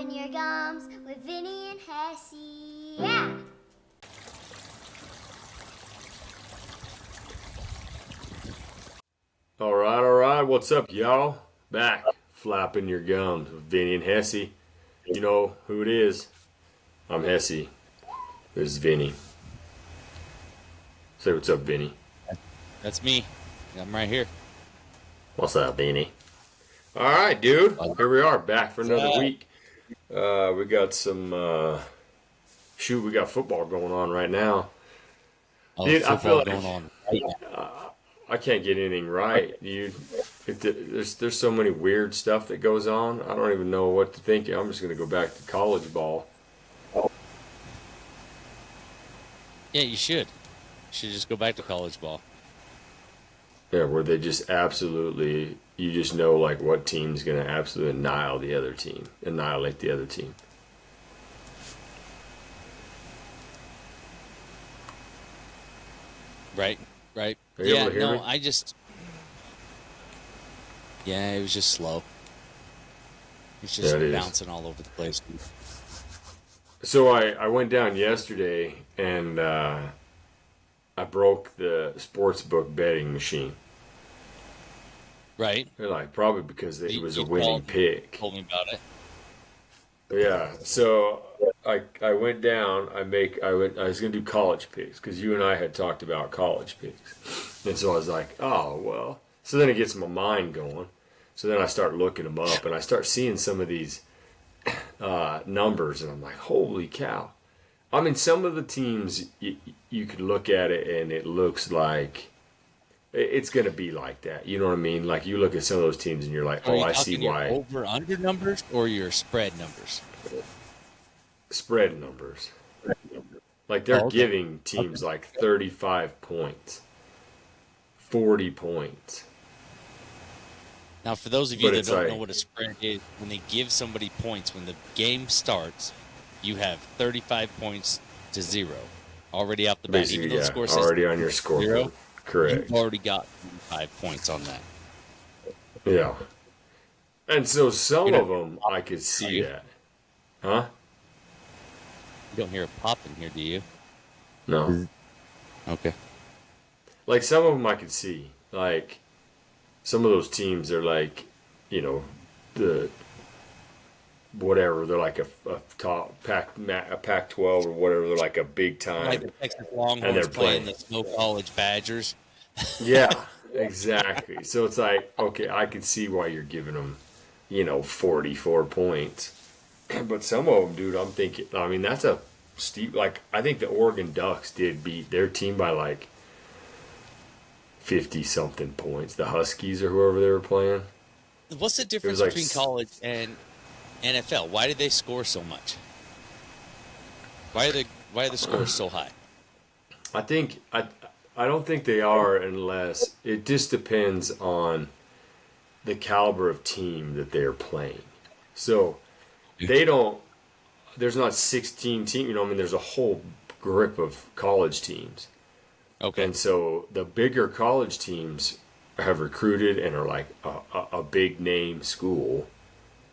flapping your gums with Vinny and Hessey. Yeah! All right. What's up, y'all? Back flapping your gums with Vinny and Hessey. You know who it is. I'm Hessey. This is Vinny. Say what's up, Vinny. That's me. I'm right here. What's up, Vinny? All right, dude. Here we are, back for another week. We got some. We got football going on right now. Dude, I feel like going on right now. I can't get anything right, dude. There's so many weird stuff that goes on. I don't even know what to think. I'm just gonna go back to college ball. Yeah, you should. You should just go back to college ball. Yeah, where they just absolutely, you just know like what team's gonna absolutely annihilate the other team. Right. Are you able to hear me? Yeah, it was just slow. It's just Yeah, bouncing all over the place. So I went down yesterday and I broke the sportsbook betting machine. Right. They're like, probably because it was a winning pick. Told me about it. Yeah, so I went down. I was gonna do college picks because you and I had talked about college picks, and so I was like, oh well. So then it gets my mind going. So then I start looking them up, and I start seeing some of these numbers, and I'm like, holy cow! I mean, some of the teams you could look at it, and it looks like it's gonna be like that. You know what I mean? Like you look at some of those teams, and you're like, oh, I see why. Your over/under numbers or your spread numbers? Spread numbers. Like they're giving teams like 35 points, 40 points. Now, for those of you that don't know what a spread is, when they give somebody points, when the game starts, you have 35 points to 0 already out the bat. Even though the score says already on your score. 0, correct. You've already got 5 points on that. Yeah. And so some of them, I could see that. Huh? You don't hear a pop in here, do you? No. Okay. Like some of them I could see. Like some of those teams are like, you know, the whatever. They're like a top Pac-12 or whatever. They're like a big time. Like the Texas Longhorns playing the Snow College Badgers. Yeah, exactly. So it's like, okay, I can see why you're giving them, 44 points. But some of them, dude, I'm thinking, I mean, that's a steep, like, I think the Oregon Ducks did beat their team by like 50-something points. The Huskies or whoever they were playing. What's the difference between college and NFL? Why did they score so much? Why are the scores so high? I don't think they are unless it just depends on the caliber of team that they're playing. So there's not 16 teams, I mean, there's a whole grip of college teams. Okay. And so the bigger college teams have recruited and are like a big name school.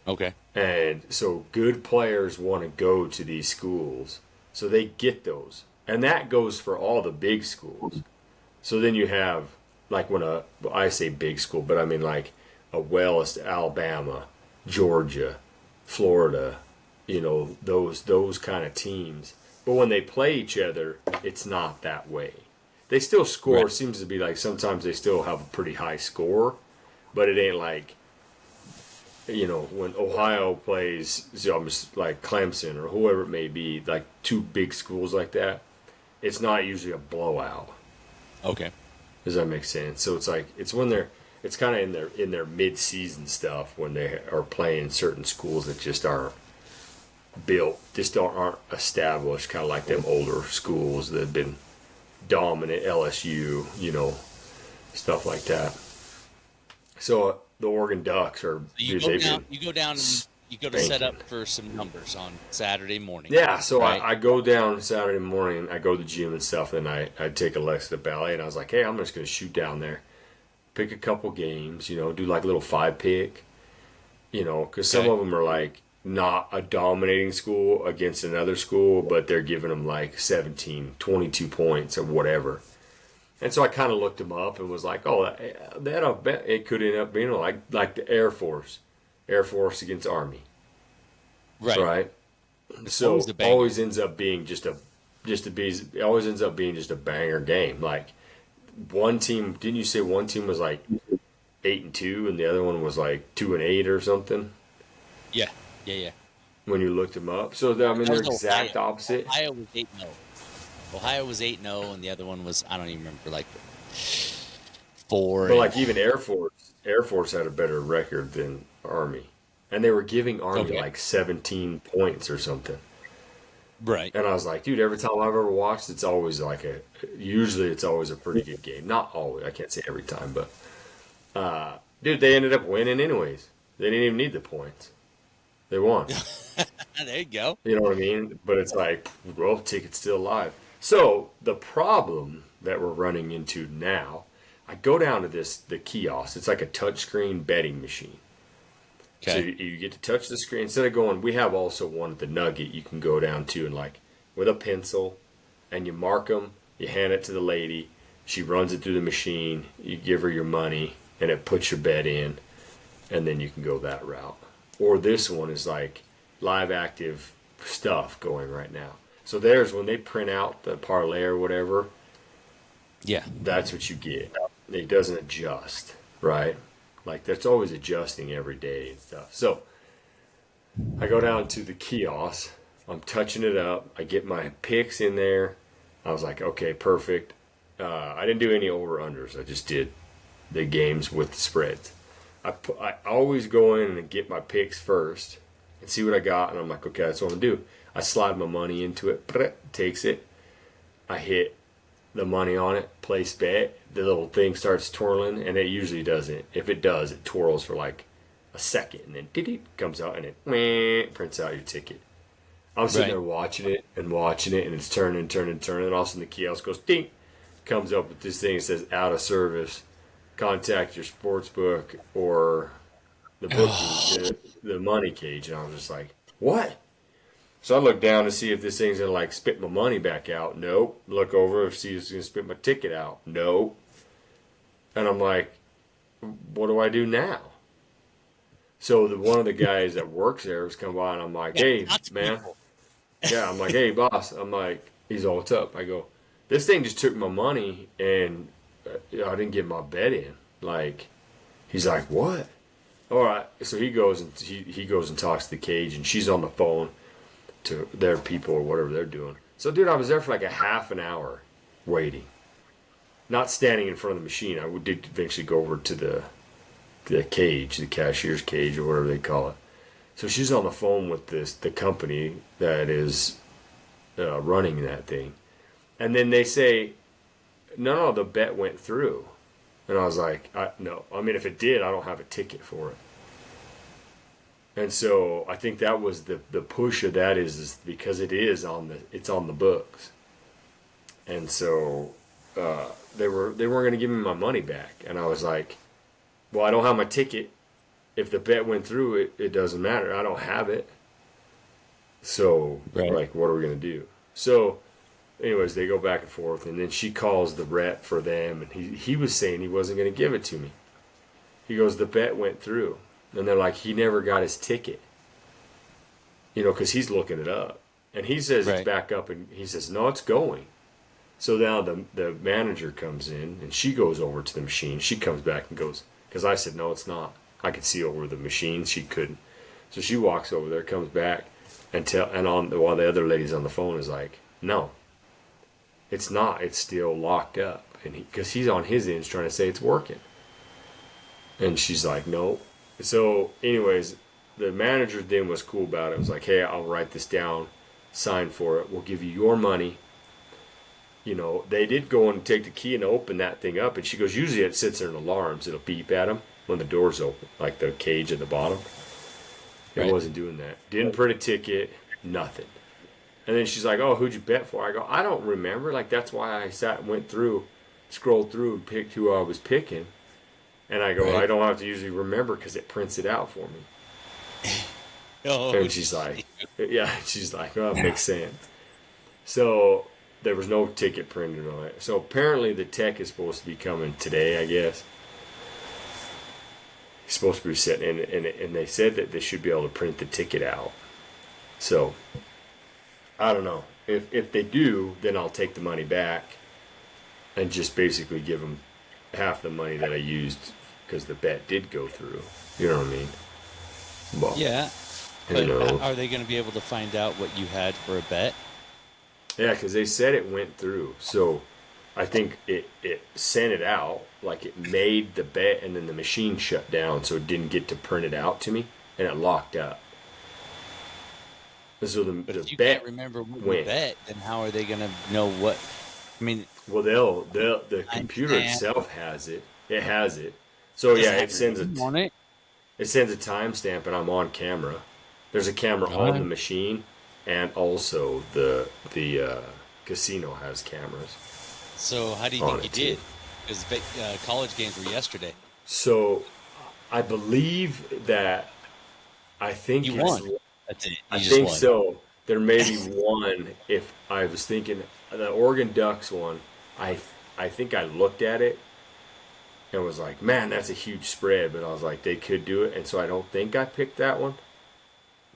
Okay. And so good players want to go to these schools. So they get those. And that goes for all the big schools. So then you have, like I say big school, but I mean like a Wells, Alabama, Georgia, Florida, those kind of teams. But when they play each other, it's not that way. They still score. Right. Seems to be like sometimes they still have a pretty high score, but it ain't like, when Ohio plays, like Clemson or whoever it may be, like two big schools like that, it's not usually a blowout. Okay. Does that make sense? So it's like it's kind of in their mid-season stuff when they are playing certain schools that just aren't built, aren't established, kind of like them older schools that have been dominant, LSU, stuff like that. So the Oregon Ducks are. You go down and you go to set up for some numbers on Saturday morning. Yeah, so right? I go down Saturday morning, I go to the gym and stuff, and I take Alexa to ballet, and I was like, hey, I'm just going to shoot down there, pick a couple games, do like a little 5-pick, because some of them are like, not a dominating school against another school, but they're giving them like 17, 22 points or whatever. And so I kind of looked them up and was like, oh, it could end up being like the Air Force against Army, right? So always ends up being just a banger game. Like one team, didn't you say one team was like 8-2 and the other one was like 2-8 or something? Yeah. When you looked them up, so they're exact opposite. Ohio was 8-0. Ohio was 8-0, and the other one was, I don't even remember, like 4. But like even Air Force had a better record than Army, and they were giving Army like 17 points or something. Right. And I was like, dude, every time I've ever watched, usually it's always a pretty good game. Not always, I can't say every time, but dude, they ended up winning anyways. They didn't even need the points. They won. There you go. You know what I mean? But it's like, well, ticket's still alive. So the problem that we're running into now, I go down to the kiosk. It's like a touchscreen betting machine. Okay. So you get to touch the screen. Instead of going, we have also one at the Nugget you can go down to and like with a pencil, and you mark them, you hand it to the lady, she runs it through the machine, you give her your money, and it puts your bet in, and then you can go that route. Or this one is like live active stuff going right now. So there's when they print out the parlay or whatever. Yeah. That's what you get. It doesn't adjust, right? Like that's always adjusting every day and stuff. So I go down to the kiosk. I'm touching it up. I get my picks in there. I was like, okay, perfect. I didn't do any over-unders. I just did the games with the spreads. I always go in and get my picks first and see what I got. And I'm like, okay, that's what I'm going to do. I slide my money into it, takes it. I hit the money on it, place bet. The little thing starts twirling, and it usually doesn't. If it does, it twirls for like a second, and then comes out, and it prints out your ticket. I'm sitting there watching it, and it's turning, and all of a sudden the kiosk goes, ding, comes up with this thing that says out of service. Contact your sportsbook or the bookie, the money cage. And I was just like, what? So I look down to see if this thing's going to like spit my money back out. Nope. Look over and see if it's going to spit my ticket out. Nope. And I'm like, what do I do now? So one of the guys that works there was coming by and I'm like, hey, man. Yeah, I'm like, hey, boss. I'm like, he's all, what's up? I go, this thing just took my money and I didn't get my bet in. Like, he's like, what? All right. So he goes and talks to the cage, and she's on the phone to their people or whatever they're doing. So, dude, I was there for like a half an hour waiting, not standing in front of the machine. I did eventually go over to the cage, the cashier's cage or whatever they call it. So she's on the phone with the company that is running that thing, and then they say, no, the bet went through. And I was like, no. I mean, if it did, I don't have a ticket for it. And so I think that was the push of that is because it's on the books. And so they weren't going to give me my money back. And I was like, well, I don't have my ticket. If the bet went through, it doesn't matter. I don't have it. So, like, what are we going to do? So anyways, they go back and forth, and then she calls the rep for them, and he was saying he wasn't going to give it to me. He goes, the bet went through. And they're like, he never got his ticket. You know, because he's looking it up. And he says it's back up, and he says, no, it's going. So now the manager comes in, and she goes over to the machine. She comes back and goes, because I said, no, it's not. I could see over the machine. She couldn't. So she walks over there, comes back, while the other lady's on the phone is like, no. It's not. It's still locked up. And because he's on his end trying to say it's working. And she's like, no. So anyways, the manager then was cool about it. It was like, hey, I'll write this down, sign for it. We'll give you your money. You know, they did go and take the key and open that thing up. And she goes, usually it sits there in alarms. It'll beep at them when the door's open, like the cage at the bottom. It wasn't doing that. Didn't print a ticket, nothing. And then she's like, oh, who'd you bet for? I go, I don't remember. Like, that's why I scrolled through and picked who I was picking. And I go, I don't have to usually remember because it prints it out for me. Oh, And she's like, yeah, she's like, oh, it makes sense. So there was no ticket printed on it. So apparently the tech is supposed to be coming today, I guess. He's supposed to be sitting in, and they said that they should be able to print the ticket out. So I don't know. If they do, then I'll take the money back and just basically give them half the money that I used because the bet did go through. You know what I mean? Well, yeah. But are they going to be able to find out what you had for a bet? Yeah, because they said it went through. So I think it sent it out, like it made the bet, and then the machine shut down, so it didn't get to print it out to me, and it locked up. So but the if you bet can't remember what went. you bet, then how are they going to know what? I mean, well, the computer itself has it. It has it. So yeah, it sends a timestamp, and I'm on camera. There's a camera on the machine, and also the casino has cameras. So how do you think you did? Because college games were yesterday. So I believe that I think you won. That's it. I think won. So. There may be one. If I was thinking the Oregon Ducks one, I think I looked at it and was like, man, that's a huge spread. But I was like, they could do it, and so I don't think I picked that one.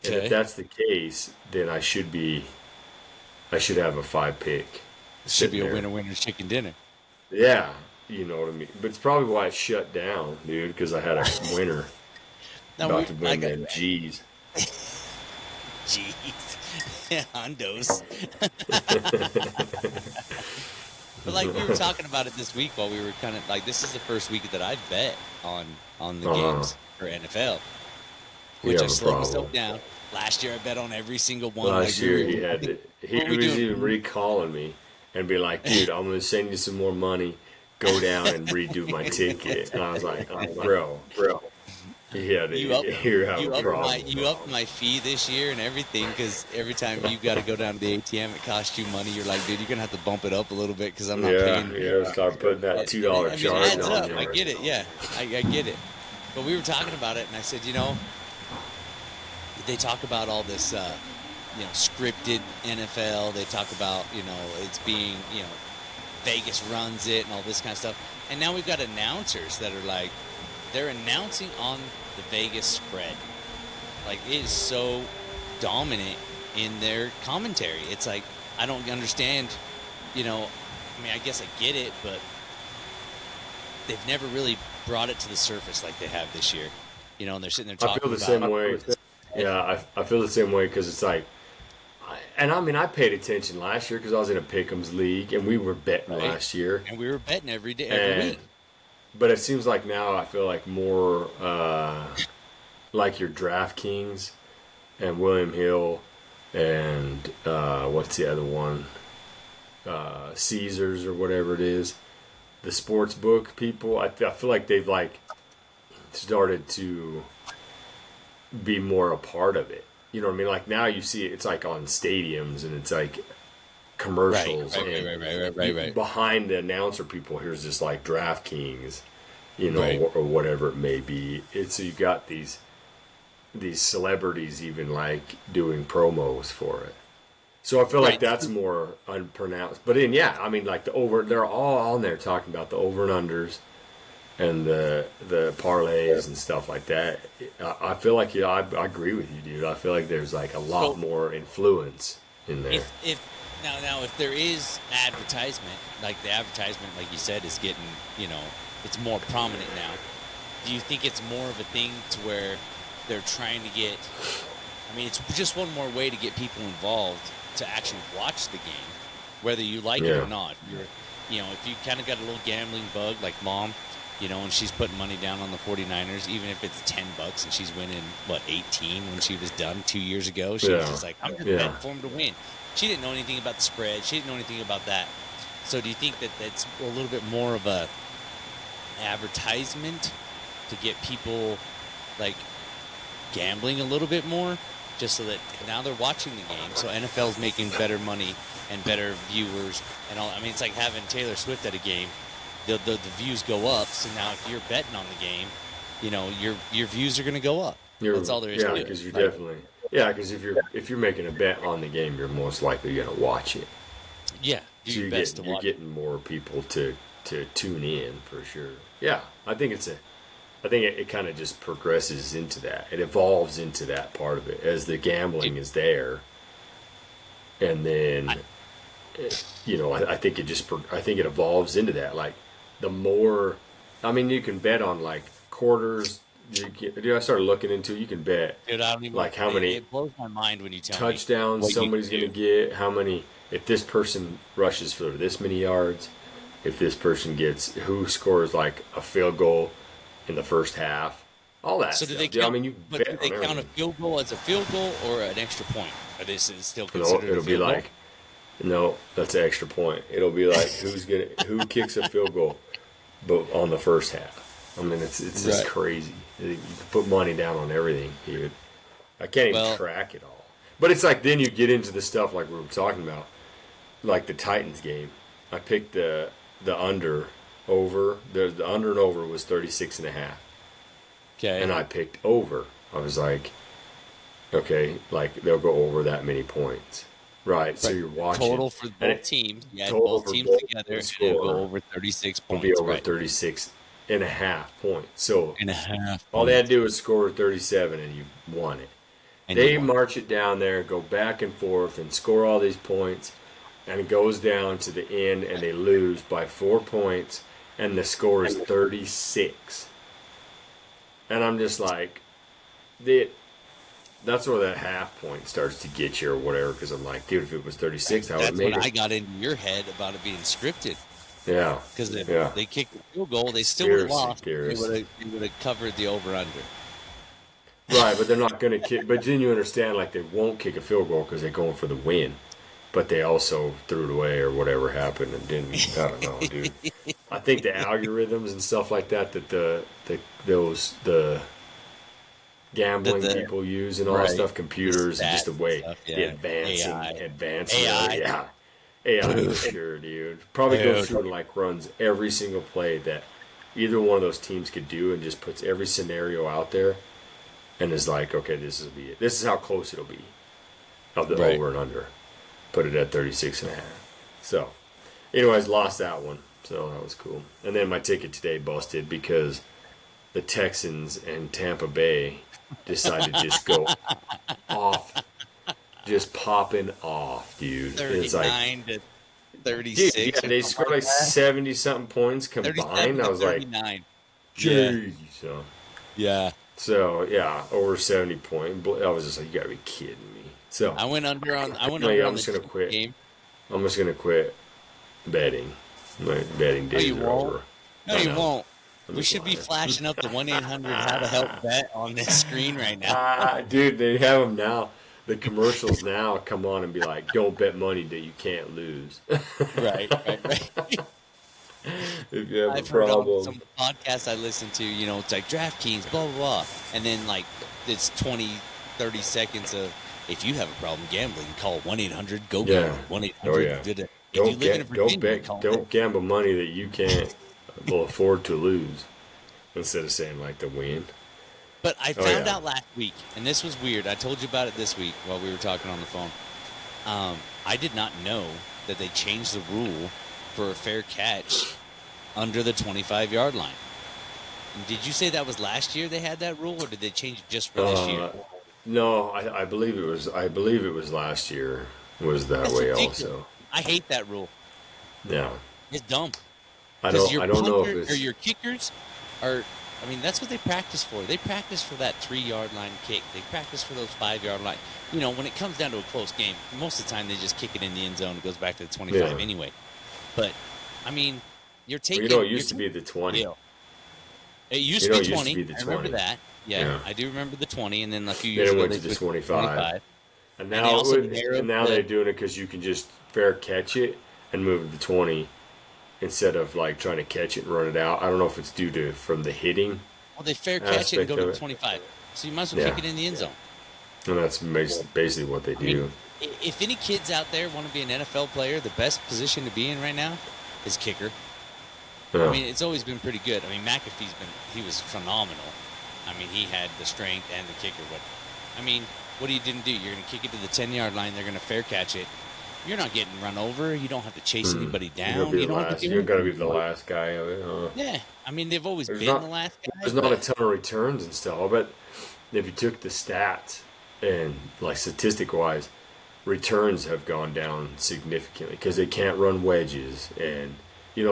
And if that's the case, then I should have a 5-pick. It should be a winner chicken dinner. Yeah, you know what I mean. But it's probably why it shut down, dude, because I had a winner about to win them G's. Jeez. Hondos. But like we were talking about it this week while we were kind of like, this is the first week that I've bet on the games for NFL, which I slowed myself down. Last year I bet on every single one. Last year he was even recalling me and be like, dude, I'm going to send you some more money. Go down and redo my ticket. And I was like, oh, bro. Yeah, you upped my fee this year and everything, because every time you got to go down to the ATM, it costs you money. You're like, dude, you're gonna have to bump it up a little bit because I'm not paying. Yeah, start putting that $2 charge it adds on. Up. I get it. Yeah, I get it. But we were talking about it, and I said, they talk about all this, scripted NFL. They talk about, it's being, Vegas runs it and all this kind of stuff. And now we've got announcers that are like, they're announcing on the Vegas spread. Like, it is so dominant in their commentary. It's like, I don't understand, I guess I get it, but they've never really brought it to the surface like they have this year. And they're sitting there talking about it. I feel the same way. Yeah, I feel the same way because it's like, I paid attention last year because I was in a Pick'ems league and we were betting last year. And we were betting every week. But it seems like now I feel like more like your DraftKings and William Hill and what's the other one? Caesars or whatever it is. The sportsbook people. I feel like they've started to be more a part of it. You know what I mean? Like now you see it's like on stadiums and it's like commercials. Right. Behind the announcer people, here's just like DraftKings, or whatever it may be. So you got these celebrities even like doing promos for it. So I feel like that's more unpronounced. But then, they're all on there talking about the over and unders and the parlays and stuff like that. I feel like I agree with you, dude. I feel like there's like a lot more influence in there. If there is advertisement, like the advertisement, like you said, is getting, it's more prominent now. Do you think it's more of a thing to where they're trying to get? It's just one more way to get people involved to actually watch the game, whether you like it or not. If you kind of got a little gambling bug, like Mom. And she's putting money down on the 49ers, even if it's $10 and she's winning, 18 when she was done 2 years ago. She was just like, I'm just betting for them to win. She didn't know anything about the spread. She didn't know anything about that. So do you think that that's a little bit more of a advertisement to get people, gambling a little bit more? Just so that now they're watching the game. So NFL's making better money and better viewers and all. It's like having Taylor Swift at a game. The views go up, so now if you're betting on the game, your views are going to go up. That's all there is to it. Yeah, because you're definitely Yeah, because if you're making a bet on the game, you're most likely going to watch it. Yeah, do So your best to you're watch. getting more people to tune in for sure. Yeah, I think it kind of just progresses into that. It evolves into that part of it as the gambling is there, and then I think I think it evolves into that. Like the more, I mean, you can bet on like quarters. I started looking into. You can bet Dude, I don't even. like how many It blows my mind when you tell me touchdowns what you somebody's can going to do. get. How many if this person rushes for this many yards. If this person gets who scores like a field goal in the first half, all that So do stuff. they Dude, I count? mean, you But bet do on they count a everything. field goal as a field goal or an extra point? Or this is still No, considered a it'll be field goal? like, no, that's an extra point. It'll be like who kicks a field goal, but on the first half. I mean, it's just Right. crazy. You can put money down on everything, dude. I can't even Well, track it all. But it's like then you get into the stuff like we were talking about, like the Titans game. I picked the under over. The under and over was 36.5. okay. And I picked over. I was like, okay, like they'll go over that many points. Right. So Right. you're watching. Total for And both teams. You add total both for teams both together, the and it'll go score over 36 will be points. over Right. 36.5 points. So And a half all they had points. to do was score 37 and you won it. And They you won. march it down there, go back and forth, and score all these points, and it goes down to the end, and they lose by 4 points, and the score is 36. And I'm just like, that's where that half point starts to get you or whatever, because I'm like, dude, if it was 36, I would have That's when made I it. got into your head about it being scripted. Yeah. Because if Yeah. they kicked the field goal, they still would have Conspiracy lost. theorists. They would have covered the over-under. Right, but they're not going to kick. But then you understand, like, they won't kick a field goal because they're going for the win. But they also threw it away or whatever happened and didn't. I don't know, dude. I think the algorithms and stuff like that the gambling The- people use and all that right. stuff, computers, and just the way Stuff, yeah. the advancing, AI. advancement, AI. yeah, AI for sure, dude. Probably goes through and like runs every single play that either one of those teams could do, and just puts every scenario out there, and is like, okay, this will be it. This is how close it'll be of the Right. over and under. Put it at 36.5. So, anyways, lost that one. So that was cool. And then my ticket today busted because the Texans and Tampa Bay decided to just go off, just popping off, dude. It's like, 39 to dude, 36. yeah, or they something scored like like that. 70 something points 37 combined. I to was like, 39. jeez. Yeah. So yeah, over 70 point. I was just like, you gotta be kidding me. So I went under on. I went No, under yeah, on I'm the just gonna Chiefs quit. game. I'm just gonna quit betting. My betting days you are won't. over. No, I you know. won't. I'm We just should be lying. flashing up the 1-800 how to help bet on this screen right now. Dude, they have them now. The commercials now come on and be like, "Don't bet money that you can't lose." Right. If you have I've a heard on problem, some podcasts I listen to, it's like DraftKings, blah, blah, blah. And then, like, it's 20, 30 seconds of, if you have a problem gambling, call 1-800-GO-GAMBLE. Yeah. 1-800 Oh, yeah. did it. If you live in Virginia, call don't gamble money that you can't will afford to lose. Instead of saying like to win. But I Oh, found yeah. out last week, and this was weird. I told you about it this week while we were talking on the phone. I did not know that they changed the rule for a fair catch under the 25-yard line. And did you say that was last year they had that rule, or did they change it just for this year? No, I believe it was. I believe it was last year. Was that That's way ridiculous. also? I hate that rule. Yeah. It's dumb. I 'Cause don't. your I don't know if punters it's. or your kickers are. I mean, that's what they practice for. They practice for that 3-yard line kick. They practice for those 5-yard line. When it comes down to a close game, most of the time they just kick it in the end zone. It goes back to the 25 Yeah. anyway. But I mean, you're Well, taking. it used to be the 20. Yeah. It used You to know, be it used 20. to be the I remember 20. that. Yeah, Yeah. I do remember the 20, and then a few Then years it ago went they to the switched 25. And And they now, also narrowed and now the- they're doing it because you can just fair catch it and move it to 20 instead of like trying to catch it and run it out. I don't know if it's due to from the hitting, Well, they fair catch it and aspect go to of the it. 25. So you might as well Yeah. kick it in the end zone. and that's basically what they I mean, do. if any kids out there want to be an NFL player, the best position to be in right now is kicker. Yeah. I mean, it's always been pretty good. I mean, he was phenomenal. I mean, he had the strength and the kicker. But I mean, what are you going to do? You're going to kick it to the 10-yard line. They're going to fair catch it. You're not getting run over. You don't have to chase anybody down. You don't have to. You're going to be the last guy of it, huh? Yeah, I mean, they've always been the last guy. There's not a ton of returns and stuff. But if you took the stats and like statistic-wise, returns have gone down significantly because they can't run wedges, and they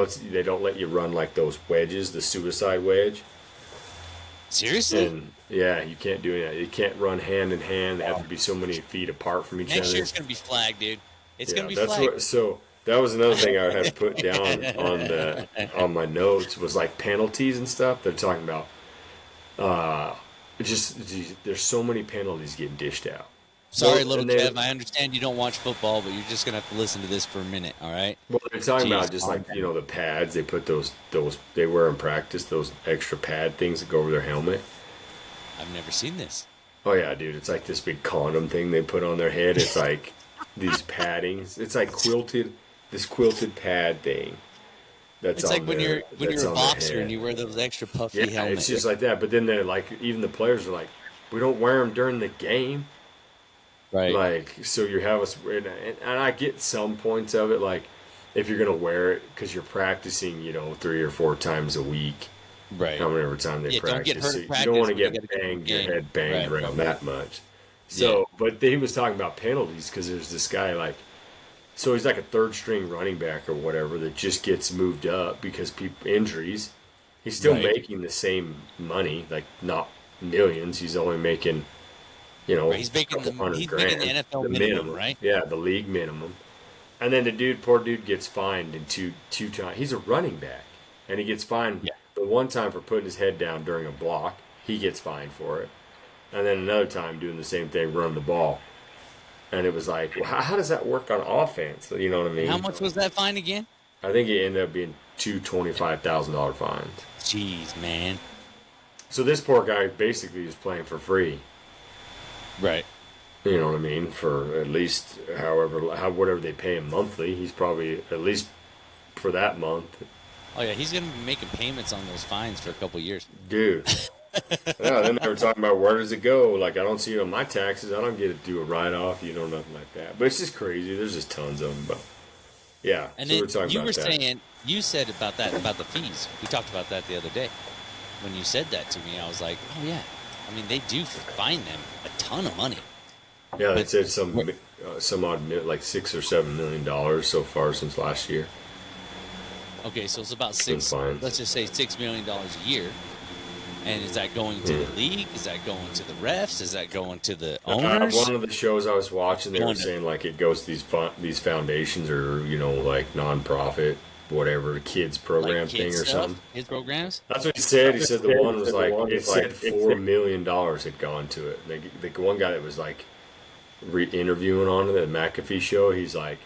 don't let you run like those wedges, the suicide wedge. Seriously? And yeah, you can't do that. You can't run hand in hand. They have to be so many feet apart from each other. Next year's going to be flagged, dude. It's going to be flagged. So that was another thing I had put down on my notes was like penalties and stuff. They're talking about there's so many penalties getting dished out. Sorry, little Kev. I understand you don't watch football, but you're just gonna have to listen to this for a minute, all right? Well, they're talking about just like the pads they put those they wear in practice, those extra pad things that go over their helmet. I've never seen this. Oh yeah, dude! It's like this big condom thing they put on their head. It's like these paddings. It's like quilted pad thing. It's like when you're a boxer and you wear those extra puffy helmets. It's just like that. But then they're like, even the players are like, we don't wear them during the game. Right. Like, so you have us, and I get some points of it, like, if you're going to wear it because you're practicing, 3 or 4 times a week. Right. However time they practice. Don't get hurt so in practice, you don't want to get your head banged right, around that much. So, but he was talking about penalties because there's this guy, like, so he's like a third string running back or whatever that just gets moved up because injuries. He's still making the same money, like, not millions. He's only making... he's making the NFL minimum, right? Yeah, the league minimum. And then poor dude gets fined in two times. He's a running back, and he gets fined the one time for putting his head down during a block. He gets fined for it, and then another time doing the same thing, running the ball. And it was like, well, how does that work on offense? You know what I mean? How much was that fine again? I think it ended up being two $25,000 fines. Jeez, man. So this poor guy basically is playing for free. Right. You know what I mean? For at least whatever they pay him monthly, he's probably at least for that month. Oh yeah, he's gonna be making payments on those fines for a couple of years. Dude. Yeah, then they were talking about where does it go? Like, I don't see it on my taxes. I don't get to do a write-off, nothing like that. But it's just crazy. There's just tons of them. But yeah, and so then we're talking you about were that. saying you said about the fees. We talked about that the other day. When you said that to me, I was like, oh yeah. I mean, they do fine them a ton of money. Yeah, they said some odd, like $6 or $7 million so far since last year. Okay, so it's about let's just say $6 million a year. And is that going to the league? Is that going to the refs? Is that going to the owners? One of the shows I was watching, they were saying like it goes to these foundations or like nonprofit, whatever, kids program thing or something. Kids programs. That's what he said. He said the one was like it said $4 million had gone to it. The one guy that was like interviewing on the McAfee show, he's like,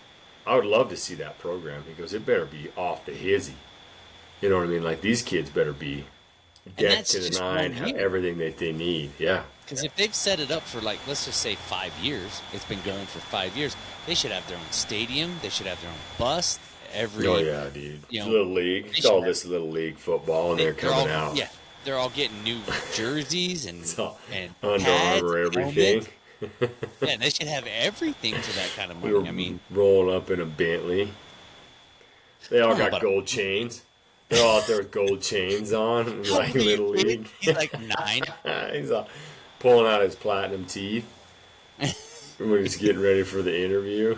I would love to see that program. He goes, it better be off the hizzy. You know what I mean? Like, these kids better be decked to the nine, have everything that they need. Yeah. Because if they've set it up for, like, let's just say 5 years, it's been going for 5 years, they should have their own stadium. They should have their own bus. Oh, yeah, dude. Little league. It's all this little league football, and they're coming out. Yeah. They're all getting new jerseys and Under Armour, everything. Yeah, they should have everything for that kind of money. I mean, rolling up in a Bentley. They all got gold chains. They're all out there with gold chains on, like Little League. He's like 9. He's pulling out his platinum teeth. When he's getting ready for the interview.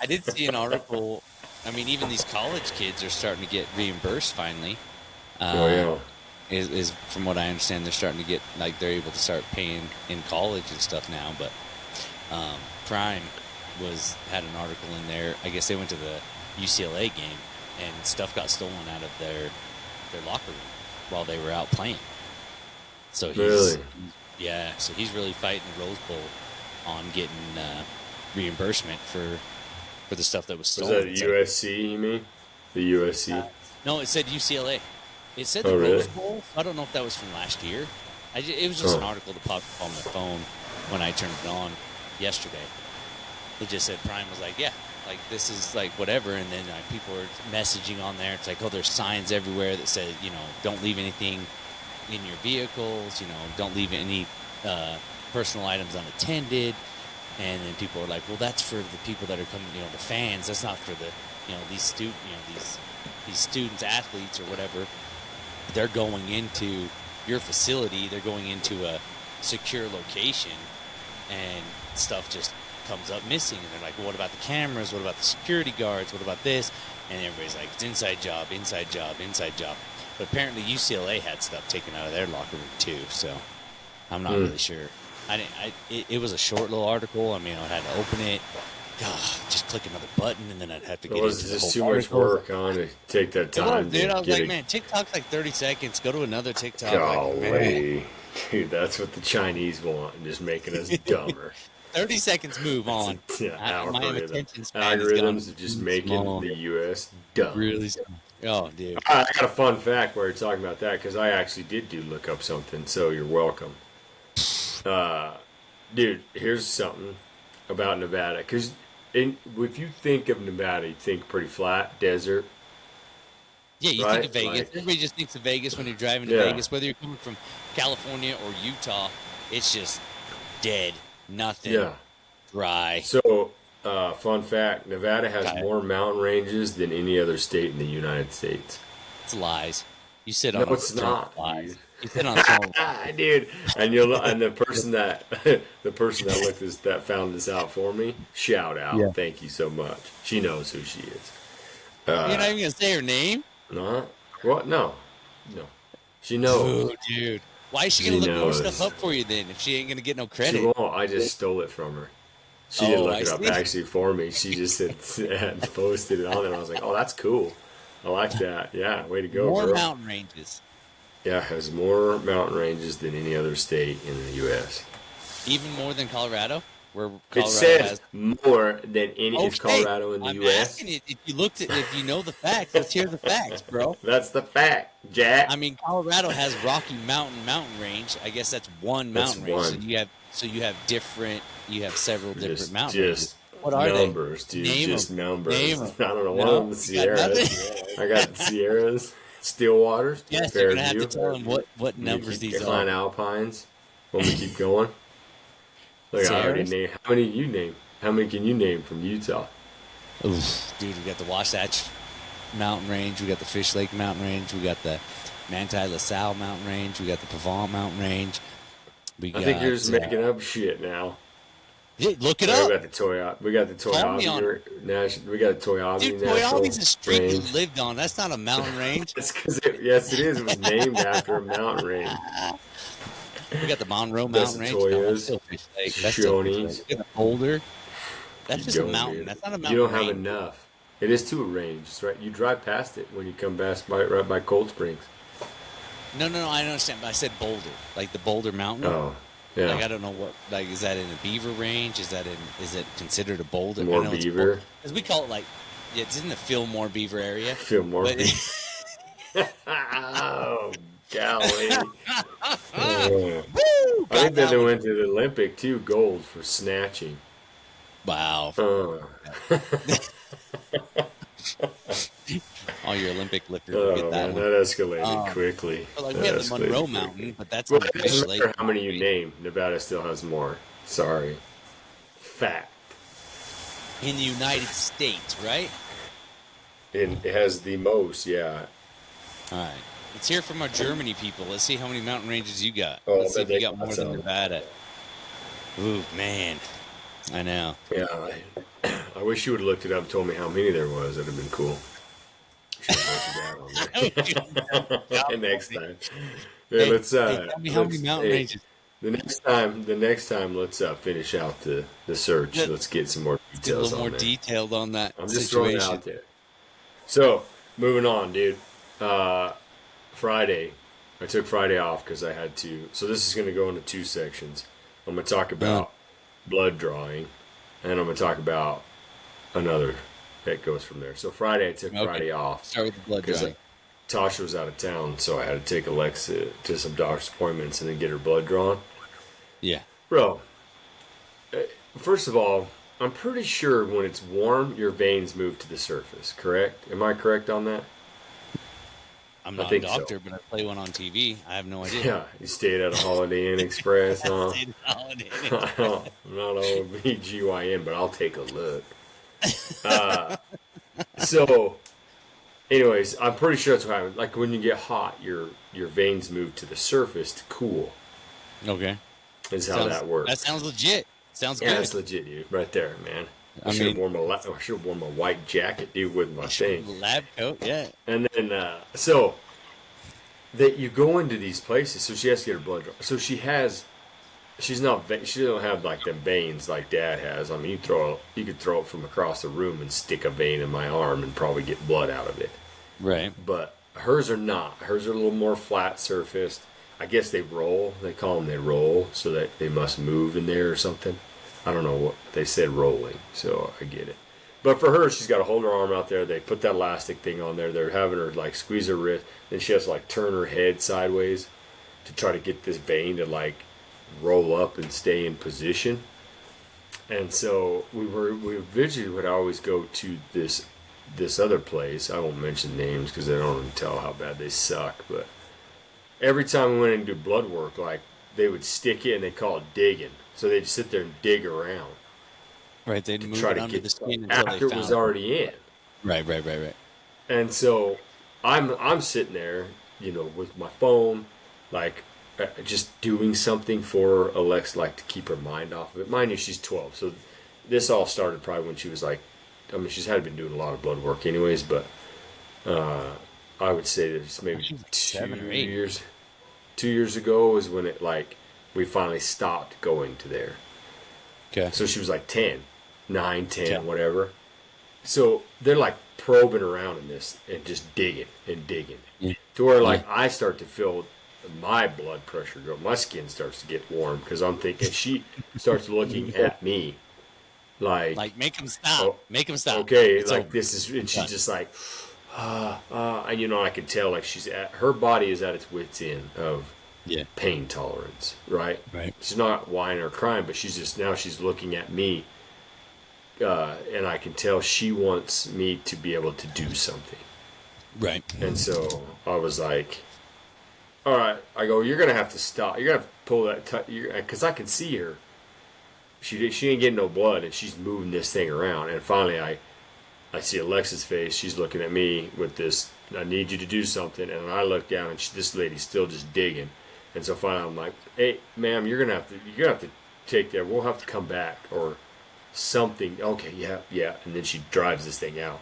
I did see an article. I mean, even these college kids are starting to get reimbursed finally. Is from what I understand, they're starting to get, like, they're able to start paying in college and stuff now. But Prime had an article in there. I guess they went to the UCLA game and stuff got stolen out of their locker room while they were out playing. So so he's really fighting the Rose Bowl on getting reimbursement for the stuff that was stolen. Was that USC, you mean? The USC? No, it said UCLA. It said the Rose Bowl. I don't know if that was from last year. It was just an article that popped up on my phone when I turned it on yesterday. It just said Prime was like, yeah, like this is like whatever. And then people were messaging on there. It's like, oh, there's signs everywhere that say, don't leave anything in your vehicles. Don't leave any personal items unattended. And then people are like, well, that's for the people that are coming, the fans. That's not for the, these these students, athletes, or whatever. They're going into your facility. They're going into a secure location, and stuff just comes up missing. And they're like, well, what about the cameras? What about the security guards? What about this? And everybody's like, it's inside job, inside job, inside job. But apparently UCLA had stuff taken out of their locker room too. So I'm not really sure. It was a short little article. I mean, I had to open it. God, just click another button, and then I'd have to get into the whole just too much work on to take that time. Dude, I was like, man, TikTok's like 30 seconds. Go to another TikTok. Golly. Dude, that's what the Chinese want, just making us dumber. 30 seconds move on. My attention span algorithms are just making the U.S. dumb. Really small. Oh, dude. I got a fun fact while you're talking about that, because I actually did look up something, so you're welcome. Dude, here's something about Nevada, because if you think of Nevada, you think pretty flat, desert. Yeah, you think of Vegas. Everybody just thinks of Vegas when you're driving to Vegas. Whether you're coming from California or Utah, it's just dead. Nothing. Dry. So, fun fact, Nevada has more mountain ranges than any other state in the United States. It's lies. You sit on it's not lies. You sit on some dude, and the person that that found this out for me, shout out. Yeah. Thank you so much. She knows who she is. You're not even gonna say her name? No. What? No. She knows. Oh, dude. Why is she gonna look more stuff up for you then if she ain't gonna get no credit? She won't. I just stole it from her. She didn't look it up actually for me. She just had posted it on there. I was like, oh, that's cool. I like that. Yeah, way to go, more girl. Mountain ranges. Yeah, it has more mountain ranges than any other state in the U.S. Even more than Colorado? Where Colorado it says more than any Colorado in the U.S. I'm asking you, if you know the facts, let's hear the facts, bro. That's the fact, Jack. I mean, Colorado has Rocky Mountain range. I guess that's one mountain range. So you have several different mountain ranges. What are numbers, they? Dude, just numbers. Name I don't know. One of them, the Sierras. I got the Sierras, Stillwaters. Yes, you're gonna have to tell them what numbers these are. Klein Alpines. When we keep going. Look, I already named. How many you name? How many can you name from Utah? Oof, dude, we got the Wasatch Mountain Range. We got the Fish Lake Mountain Range. We got the Manti La Salle Mountain Range. We got the Pavant Mountain Range. I think you're just making up shit now. Yeah, look it up. We got the Toyota. We got the Toyota. We got the Toyota. Dude, Toyota's a street you lived on. That's not a mountain range. That's because yes, it is. It was named after a mountain range. We got the Monroe Mountain Range. That's Shoshone. We got the Boulder. That's just a mountain. Dude. That's not a mountain. You don't have enough. It is to a range. It's right. You drive past it when you come past right by Cold Springs. No. I understand. But I said Boulder, like the Boulder Mountain. Oh. Yeah. Like I don't know what. Like is that in a beaver range? Is it considered a boulder? More beaver. Because we call it like, it's in the Fillmore Beaver area. Fillmore Beaver. Oh, golly. Woo! I think that they went to the Olympic too, gold for snatching. Wow. All your Olympic liquor. Get that one. That escalated quickly. Like we have the Monroe Mountain, but that's on the Fish Lake. How many you name? Nevada still has more. Sorry. Fact. In the United States, right? It has the most, yeah. All right. Let's hear from our Germany people. Let's see how many mountain ranges you got. Oh, Let's see if you got more than Nevada. Ooh, man. I know. Yeah. I wish you would have looked it up and told me how many there was. That would have been cool. Next time. Yeah, let's tell me how many mountain ranges. The next time, let's finish out the search. Let's get some more details. A little more detailed on that. I'm just throwing it out there. So moving on, dude. Friday, I took Friday off because I had to. So this is going to go into two sections. I'm going to talk about blood drawing, and I'm going to talk about another that goes from there. So Friday, I took Friday off. Start with the blood drawing. Tasha was out of town, so I had to take Alexa to some doctor's appointments and then get her blood drawn. Yeah. Bro, first of all, I'm pretty sure when it's warm, your veins move to the surface, correct? Am I correct on that? I'm not a doctor, but I play one on TV. I have no idea. Yeah, you stayed at a Holiday Inn Express, huh? Stayed at Holiday Inn I'm Express. not OBGYN, but I'll take a look. So, anyways, I'm pretty sure that's what happens. Like when you get hot, your veins move to the surface to cool. Okay. Is how that works. That sounds legit. Sounds good. Yeah, that's legit, dude. Right there, man. I should have worn my white jacket, dude, with my thing. Lab coat, yeah. And then, so that you go into these places, so she has to get her blood drawn. So she don't have like them veins like Dad has. I mean, you could throw it from across the room and stick a vein in my arm and probably get blood out of it. Right. But hers are not. Hers are a little more flat surfaced. I guess they roll. They call them they roll, so that they must move in there or something. I don't know what they said, rolling, so I get it. But for her, she's got to hold her arm out there. They put that elastic thing on there. They're having her like squeeze her wrist. Then she has to like turn her head sideways to try to get this vein to like roll up and stay in position. And so we originally would always go to this other place. I won't mention names because they don't even tell how bad they suck, but every time we went in to do blood work, like they would stick it and they call it digging. So they'd sit there and dig around. Right, they'd move it under the skin until after it was already in. Right. And so I'm sitting there, with my phone, like just doing something for Alexa, like to keep her mind off of it. Mind you, she's 12, so this all started probably when she was like, I mean, she's had been doing a lot of blood work anyways, but I would say that it's maybe 2 years. 2 years ago is when it we finally stopped going to there. Okay. So she was like 10, 9, 10, whatever. So they're like probing around in this and just digging and digging. Yeah. To where I start to feel my blood pressure go. My skin starts to get warm because I'm thinking she starts looking at me like make him stop. Make him stop. Okay, it's like over. This is, and she's just like, and I can tell her body is at its wit's end of pain tolerance, right? She's not whining or crying, but she's looking at me, and I can tell she wants me to be able to do something. Right. And so I was like, all right, I go, you're going to have to stop. You're going to have to pull that, because I can see her. She ain't getting no blood, and she's moving this thing around. And finally, I see Alexa's face. She's looking at me with this, I need you to do something. And I look down, and this lady's still just digging. And so finally, I'm like, hey, ma'am, you're gonna have to take that. We'll have to come back or something. Okay, yeah. And then she drives this thing out.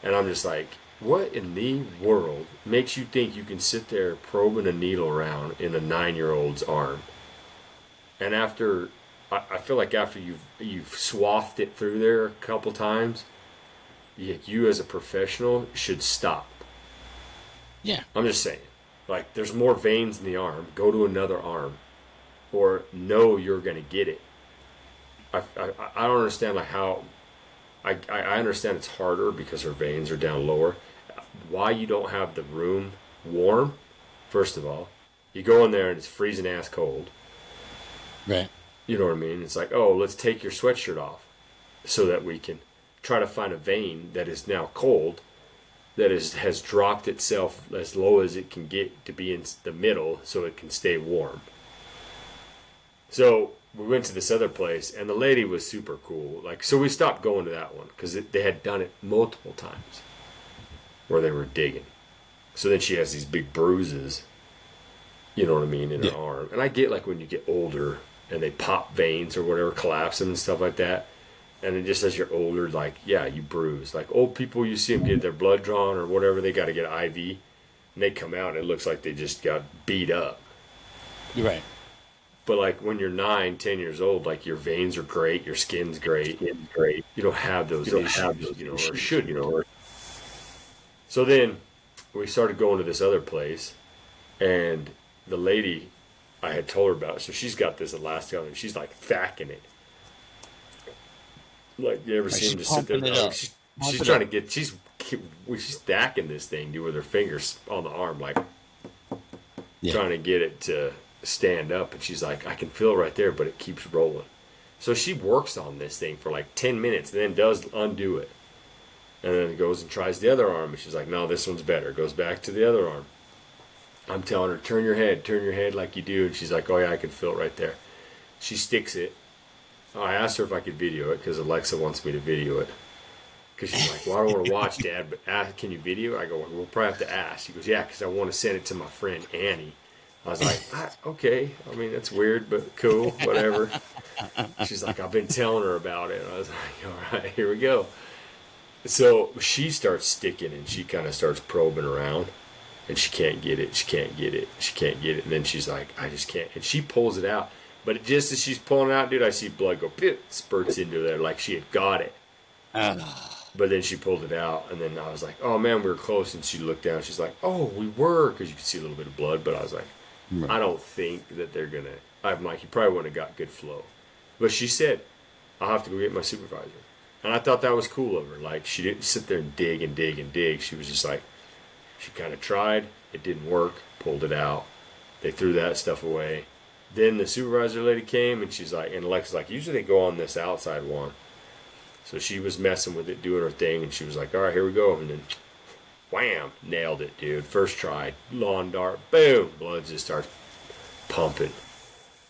And I'm just like, what in the world makes you think you can sit there probing a needle around in a 9-year-old's arm? And after, I feel like after you've swathed it through there a couple times, you as a professional should stop. Yeah. I'm just saying. Like, there's more veins in the arm. Go to another arm. Or know you're going to get it. I don't understand, how... I understand it's harder because her veins are down lower. Why you don't have the room warm, first of all. You go in there and it's freezing ass cold. Right. You know what I mean? It's like, oh, let's take your sweatshirt off so that we can try to find a vein that is now cold, that has dropped itself as low as it can get to be in the middle so it can stay warm. So we went to this other place, and the lady was super cool. So we stopped going to that one because they had done it multiple times where they were digging. So then she has these big bruises, you know what I mean, in her arm. And I get when you get older and they pop veins or whatever, collapse them and stuff like that. And it just as you're older, you bruise. Old people, you see them get their blood drawn or whatever, they got to get an IV. And they come out and it looks like they just got beat up. You're right. But when you're 9, 10 years old, your veins are great, your skin's great. You don't have those issues, or should. So then we started going to this other place, and the lady I had told her about, so she's got this elastic on, and she's thacking it. You ever see him just sit there? She's trying to get, she's stacking this thing, with her fingers on the arm, trying to get it to stand up, and she's like, I can feel it right there, but it keeps rolling. So she works on this thing for 10 minutes and then does undo it. And then goes and tries the other arm, and she's like, no, this one's better. Goes back to the other arm. I'm telling her, turn your head like you do. And she's like, oh yeah, I can feel it right there. She sticks it. I asked her if I could video it, because Alexa wants me to video it. Because she's like, well, I don't want to watch, Dad, but can you video it? I go, we'll probably have to ask. She goes, yeah, because I want to send it to my friend Annie. I was like, okay. I mean, that's weird, but cool, whatever. She's like, I've been telling her about it. I was like, all right, here we go. So she starts sticking, and she kind of starts probing around, and she can't get it. She can't get it. She can't get it. And then she's like, I just can't. And she pulls it out. But just as she's pulling it out, dude, I see blood go, pip, spurts into there like she had got it. But then she pulled it out, and then I was like, oh, man, we were close. And she looked down. She's like, oh, we were, because you could see a little bit of blood. But I was like, I don't think that they're going to. I'm like, you probably wouldn't have got good flow. But she said, I'll have to go get my supervisor. And I thought that was cool of her. Like, she didn't sit there and dig and dig and dig. She was just like, she kind of tried. It didn't work. Pulled it out. They threw that stuff away. Then the supervisor lady came, and she's like, and Alexa's like, usually they go on this outside one. So she was messing with it, doing her thing, and she was like, all right, here we go. And then, wham, nailed it, dude. First try, lawn dart, boom, blood just starts pumping.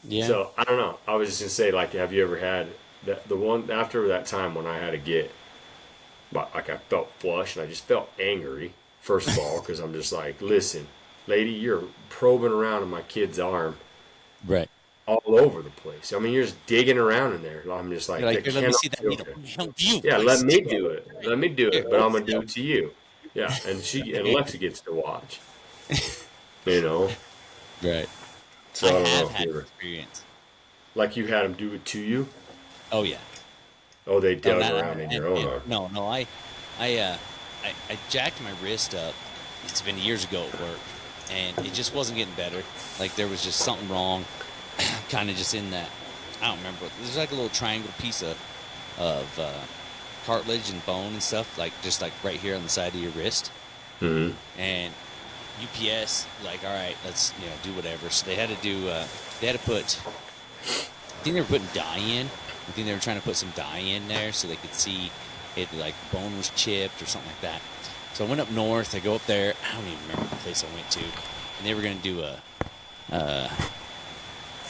Yeah. So, I don't know. I was just going to say, like, have you ever had the one after that time when I had to get, like, I felt flush, and I just felt angry, first of all, because I'm just like, listen, lady, you're probing around in my kid's arm. Right. All over the place. I mean, you're just digging around in there. I'm just like, let me see that needle. Yeah, let me do it. Let me do it, but I'm gonna do it to you. Yeah, and Alexa gets to watch. You know. Right. So I have had experience. Like you had them do it to you. Oh yeah. Oh, they dug around in your own arm. No. I jacked my wrist up. It's been years ago at work, and it just wasn't getting better. Like there was just something wrong. Kind of just in that, I don't remember. There's like a little triangle piece of cartilage and bone and stuff, like just like right here on the side of your wrist. Mm-hmm. And UPS, like, all right, let's do whatever. So they had to put. I think they were putting dye in. I think they were trying to put some dye in there so they could see it, like bone was chipped or something like that. So I went up north. I go up there. I don't even remember the place I went to, and they were going to do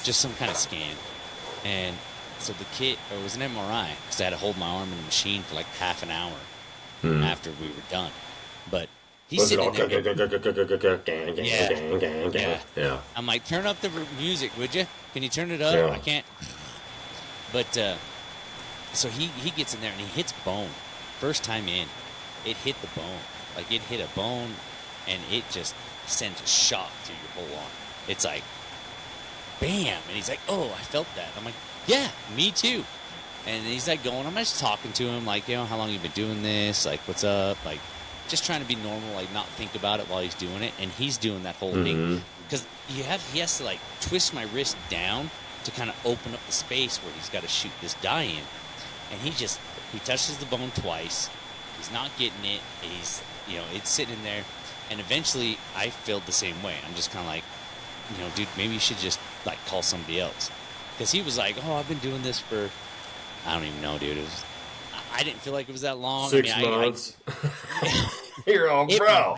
just some kind of scan. And so the kit, it was an MRI, because I had to hold my arm in the machine for like half an hour after we were done. But he's sitting there. Yeah. I'm like, turn up the music, would you? Can you turn it up? Yeah. I can't. But so he gets in there and he hits bone. First time in, it hit the bone. Like it hit a bone, and it just sends a shock through your whole arm. It's like, bam! And he's like, oh, I felt that. I'm like, yeah, me too. And he's like going, I'm just talking to him, like, how long you been doing this? Like, what's up? Like, just trying to be normal, like, not think about it while he's doing it. And he's doing that whole thing. Because he has to, like, twist my wrist down to kind of open up the space where he's got to shoot this dye in. And he touches the bone twice. He's not getting it. He's, it's sitting in there. And eventually, I felt the same way. I'm just kind of like, dude, maybe you should just, like, call somebody else. Because he was like, oh, I've been doing this for, I don't even know, dude. I didn't feel like it was that long. 6 months. You're all bro.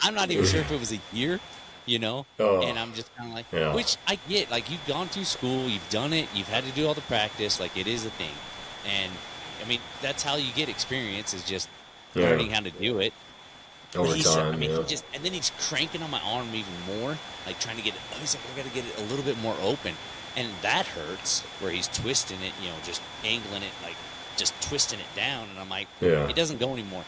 I'm not even sure if it was a year, and I'm just kind of like, which I get. Like, you've gone through school, you've done it, you've had to do all the practice. Like, it is a thing. And, I mean, that's how you get experience, is just learning how to do it. Over time, and then he's cranking on my arm even more, like trying to get it. Oh, he's like, I got to get it a little bit more open, and that hurts. Where he's twisting it, just angling it, like just twisting it down. And I'm like, it doesn't go anymore.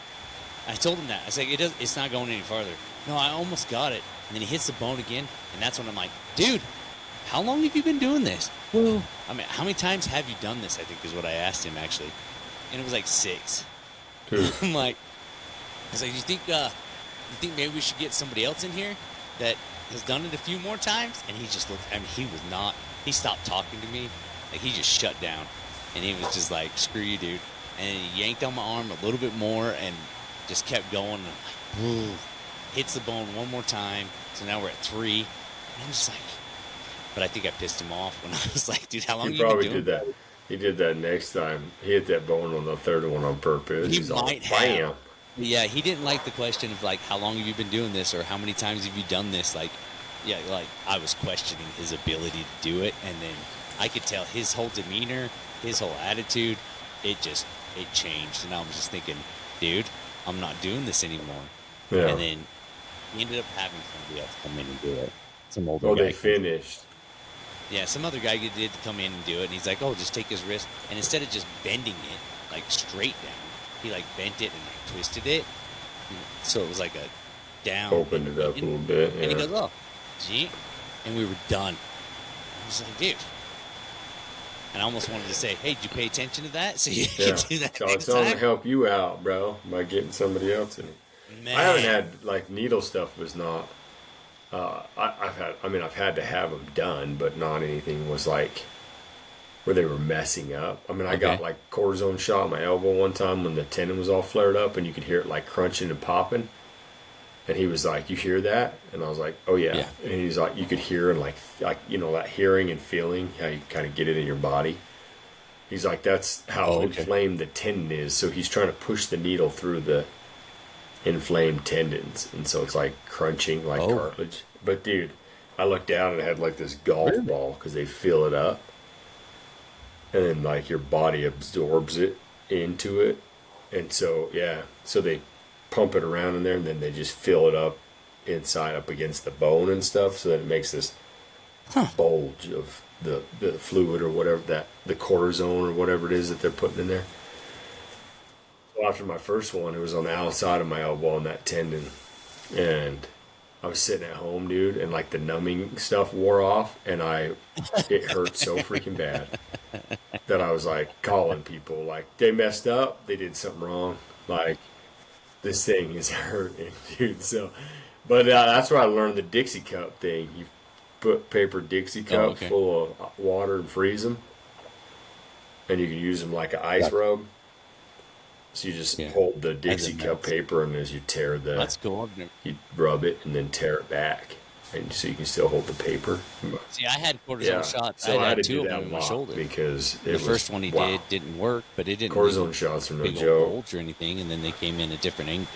I told him that. I was like, it's not going any farther. No, I almost got it. And then he hits the bone again, and that's when I'm like, dude, how long have you been doing this? Well, I mean, how many times have you done this? I think is what I asked him actually, and it was like 6. I'm like. I was like, you think maybe we should get somebody else in here that has done it a few more times? And he just looked, I mean, he stopped talking to me. Like, he just shut down. And he was just like, screw you, dude. And he yanked on my arm a little bit more and just kept going. And I'm like, whoa. Hits the bone one more time. So now we're at 3. And I'm just like, but I think I pissed him off when I was like, dude, how long have you been doing? He probably did that. He did that next time. He hit that bone on the third one on purpose. He might have. Bam. Yeah, he didn't like the question of like, how long have you been doing this, or how many times have you done this? Like, yeah, like I was questioning his ability to do it, and then I could tell his whole demeanor, his whole attitude, it changed, and I was just thinking, dude, I'm not doing this anymore. Yeah. And then he ended up having somebody else come in and do it. Some older Oh, guy. they finished. Yeah, some other guy did come in and do it, and he's like, "Oh, just take his wrist," and instead of just bending it like straight down, he like bent it and like twisted it, so it was like a down. Opened it up a little bit, yeah. And he goes, "Oh, gee," and we were done. I was like, "Dude," and I almost wanted to say, "Hey, did you pay attention to that? So you can do that So next it's going to time." help you out, bro, by getting somebody else in it. Man. I haven't had like needle stuff was not. I've had to have them done, but not anything was like where they were messing up. I mean, I got like cortisone shot in my elbow one time when the tendon was all flared up, and you could hear it like crunching and popping. And he was like, "You hear that?" And I was like, "Oh yeah." And he's like, "You could hear and like you know that hearing and feeling how you kind of get it in your body." He's like, "That's how inflamed the tendon is." So he's trying to push the needle through the inflamed tendons, and so it's like crunching like cartilage. But dude, I looked down and it had like this golf ball because they fill it up, and then like your body absorbs it into it, and so so they pump it around in there, and then they just fill it up inside up against the bone and stuff, so that it makes this bulge of the fluid or whatever, that the cortisone or whatever it is that they're putting in there. After my first one, it was on the outside of my elbow on that tendon, and I was sitting at home, dude, and like the numbing stuff wore off, and it hurt so freaking bad that I was like calling people, like they messed up, they did something wrong, like this thing is hurting, dude. So, but that's where I learned the Dixie cup thing. You put paper Dixie cup full of water and freeze them, and you can use them like an ice rub. So you just hold the Dixie cup paper, and as you tear you rub it and then tear it back, and so you can still hold the paper. See, I had cortisone shots. So I had to do two of that them on my shoulder because the first one he didn't work, but it didn't. Cortisone shots are no joke. Bulge or anything, and then they came in a different angle.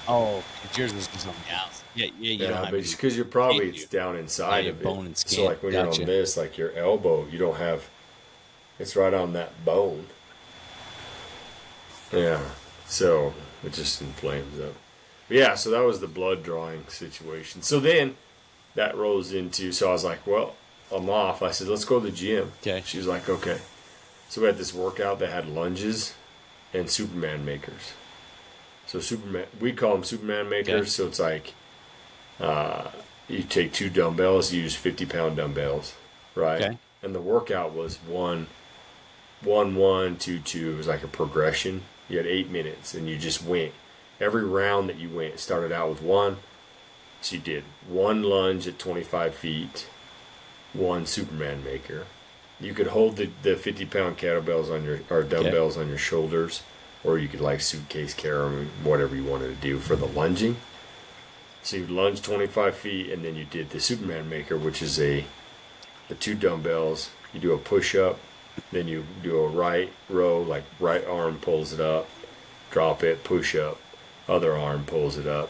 Oh, yours was just on the outside. Yeah, but it's because it's down inside of it. Bone and skin. So like when you're on this, like your elbow, you don't have. It's right on that bone. Yeah, so it just inflames up. But yeah, so that was the blood drawing situation. So then that rolls into, so I was like, well, I'm off. I said, let's go to the gym. Okay. She was like, okay. So we had this workout that had lunges and Superman makers. So we call them Superman makers. Okay. So it's like you take two dumbbells, you use 50-pound dumbbells, right? Okay. And the workout was 1, 1, 2, 2. It was like a progression. You had 8 minutes, and you just went. Every round that you went started out with 1. So you did 1 lunge at 25 feet, 1 Superman maker. You could hold the 50-pound kettlebells or dumbbells on your shoulders, or you could like suitcase carry them, whatever you wanted to do for the lunging. So you lunge 25 feet, and then you did the Superman maker, which is the 2 dumbbells. You do a push-up. Then you do a right row, like right arm pulls it up, drop it, push up, other arm pulls it up.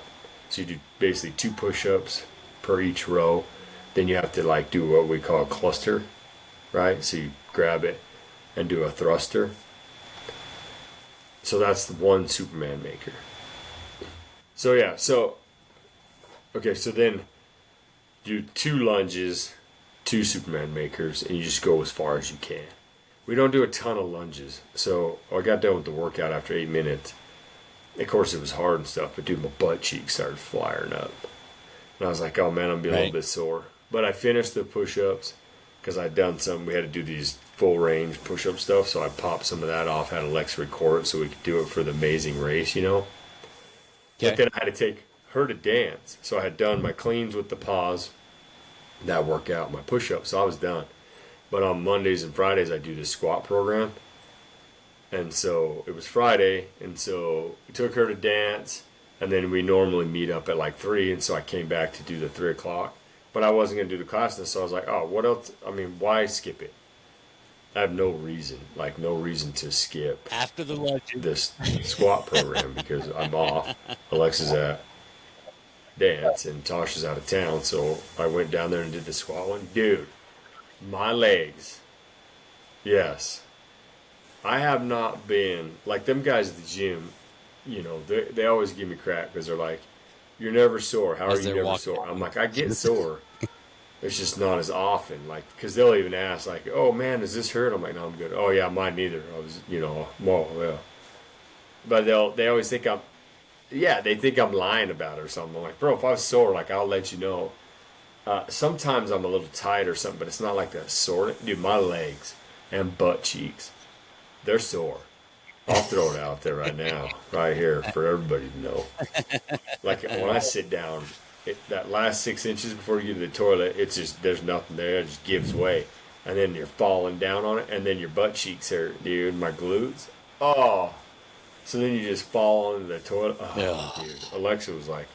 So you do basically 2 push-ups per each row. Then you have to like do what we call a cluster, right? So you grab it and do a thruster. So that's the 1 Superman maker. So yeah, so then do 2 lunges, 2 Superman makers, and you just go as far as you can. We don't do a ton of lunges. So I got done with the workout after 8 minutes. Of course, it was hard and stuff, but dude, my butt cheeks started flaring up. And I was like, oh man, I'm being a little bit sore. But I finished the push-ups because I'd done some. We had to do these full-range push-up stuff, so I popped some of that off, had Alexa record it so we could do it for the amazing race, you know? Okay. But then I had to take her to dance. So I had done my cleans with the pause, that workout, my push-ups, so I was done. But on Mondays and Fridays, I do this squat program. And so it was Friday, and so we took her to dance, and then we normally meet up at like 3, and so I came back to do the 3 o'clock. But I wasn't going to do the class, and so I was like, oh, what else? I mean, why skip it? I have no reason to skip After the luncheon. this squat program because I'm off. Alexa's at dance and Tosh is out of town, so I went down there and did the squat one. Dude, my legs. Yes. I have not been like them guys at the gym. You know, they always give me crap because they're like, "You're never sore. How are you never sore?" I'm like, I get sore. It's just not as often. Like, because they'll even ask, like, "Oh man, does this hurt?" I'm like, "No, I'm good." "Oh yeah, mine neither." I was, well, yeah. But they always think they think I'm lying about it or something. I'm like, bro, if I was sore, like, I'll let you know. Sometimes I'm a little tight or something, but it's not like that sore. Dude, my legs and butt cheeks, they're sore. I'll throw it out there right now, right here, for everybody to know. Like, when I sit down, that last 6 inches before you get to the toilet, it's just, there's nothing there. It just gives way. And then you're falling down on it, and then your butt cheeks hurt, dude. My glutes. Oh. So then you just fall into the toilet. Oh, dude. Alexa was like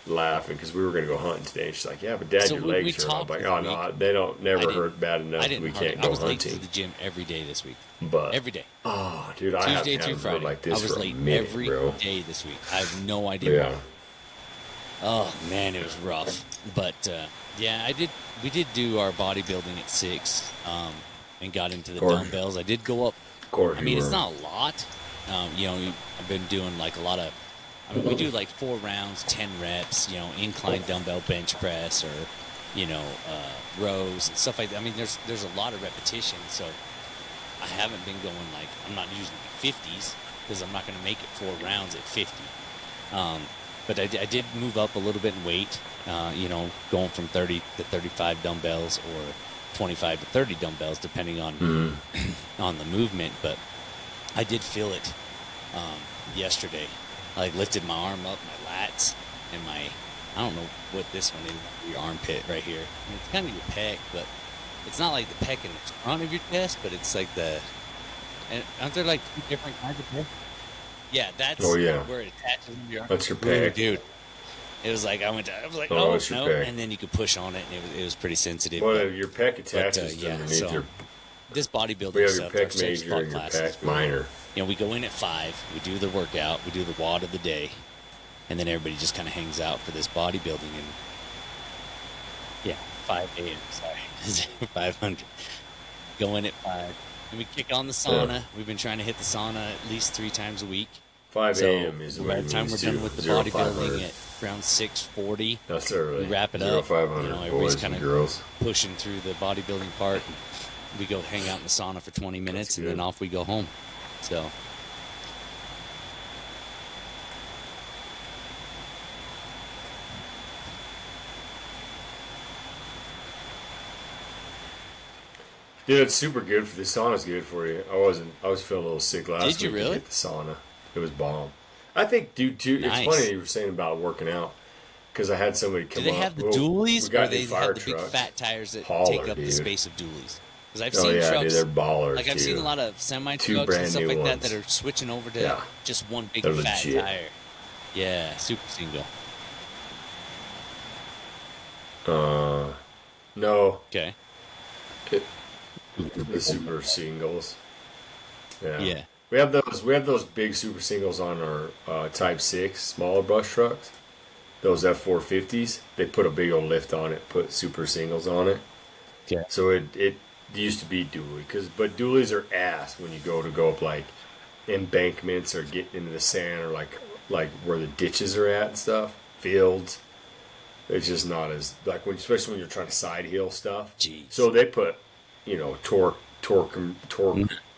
laughing because we were going to go hunting today. And she's like, "Yeah, but Dad, your legs hurt." I'm like, "Oh, no, they don't never hurt bad enough. We can't go hunting." I was late to the gym every day this week. But every day. Oh, dude, I Tuesday through Friday. like this I was for late a minute, every bro. day this week. I have no idea why. Oh man, it was rough. But yeah, we did do our bodybuilding at 6, and got into the dumbbells. I did go up. I mean, it's not a lot. I've been doing like a lot of. I mean, we do like 4 rounds, 10 reps. Incline dumbbell bench press, or rows and stuff like that. I mean, there's a lot of repetition. So I haven't been going like, I'm not using 50s because I'm not going to make it 4 rounds at 50. But I did move up a little bit in weight, going from 30 to 35 dumbbells or 25 to 30 dumbbells, depending on on the movement. But I did feel it yesterday. I lifted my arm up, my lats, and I don't know what this one is, your armpit right here. I mean, it's kind of your pec, but it's not like the pec in the front of your chest, but it's like and aren't there like 2 different kinds of pec? Yeah, that's where it attaches to your arm. That's your pec. Dude. It was like, I was like, no, and then you could push on it, and it was pretty sensitive. Well, your pec attaches underneath your... This bodybuilding we have stuff, your pec major and your pec minor. We go in at 5, we do the workout, we do the WOD of the day, and then everybody just kind of hangs out for this bodybuilding. And 5 a.m., sorry, 500. Go in at 5. And we kick on the sauna. Yeah. We've been trying to hit the sauna at least 3 times a week. 5 a.m. is by the time we're done with the bodybuilding at around 6:40, that's early. We wrap it up. 500. Everybody's kind of pushing through the bodybuilding part. We go hang out in the sauna for 20 minutes, and then off we go home. So. Dude, it's super good for the sauna's good for you. I was feeling a little sick last week. Did you really? Hit the sauna. It was bomb. I think, dude, too. Nice. It's funny you were saying about working out because I had somebody come up. Do they have the dualies, or they have the big fat tires that take up the space of dualies? Because I've seen trucks. Dude, they're ballers. Like I've seen a lot of semi trucks and stuff like that are switching over to just one big fat tire. Yeah, super single. No. Okay. The super singles. Yeah. We have those big super singles on our Type 6 smaller brush trucks. Those F450s. They put a big old lift on it, put super singles on it. Yeah. So it used to be dually, but dualies are ass when you go up like embankments or get into the sand or like where the ditches are at and stuff, fields. It's just not as like especially when you're trying to side hill stuff. Jeez. So they put torque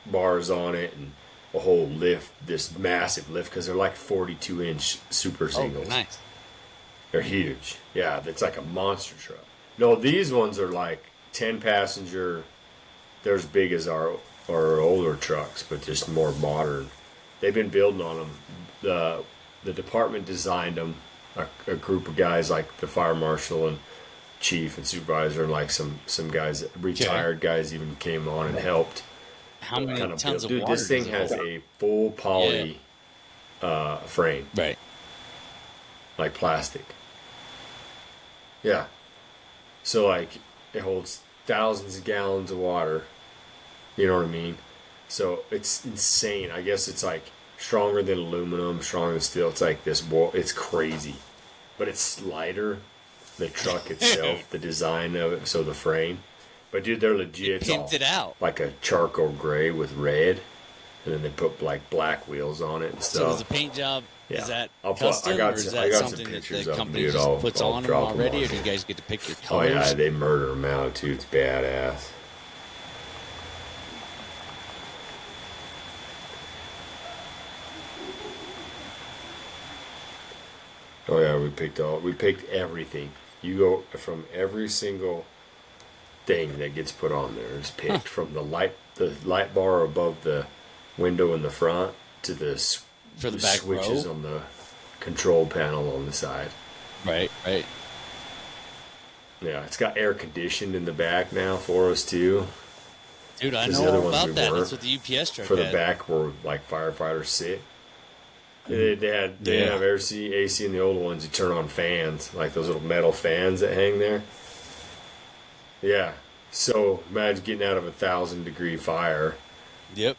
bars on it and a whole lift, this massive lift because they're like 42-inch super singles. Oh, nice. They're huge. Yeah, it's like a monster truck. No, these ones are like 10 passenger. They're as big as our older trucks, but just more modern. They've been building on them. The department designed them. A group of guys like the fire marshal and chief and supervisor and like some guys, retired guys, even came on and helped. How many tons of water? Dude, this thing has a full poly frame, right? Like plastic. Yeah. So like it holds thousands of gallons of water. You know what I mean? So it's insane. I guess it's like stronger than aluminum, stronger than steel. It's like this. It's crazy, but it's lighter. The truck itself, the design of it, so the frame. But dude, they're legit. It pimped it out. Like a charcoal gray with red, and then they put like black wheels on it and stuff. So is the paint job? Yeah. Is that custom, or is that something that the company just puts on them already, or do you guys get to pick your colors? Oh yeah, they murder them out too. It's badass. Oh yeah, we picked everything. You go from every single thing that gets put on there is picked from the light bar above the window in the front to the back switches row? On the control panel on the side. Right. Yeah, it's got air conditioned in the back now for us too. Dude, I know all about that. That's what the UPS truck for the had. back where like firefighters sit. They have AC in the old ones. You turn on fans, like those little metal fans that hang there. Yeah. So imagine getting out of a 1,000-degree fire. Yep.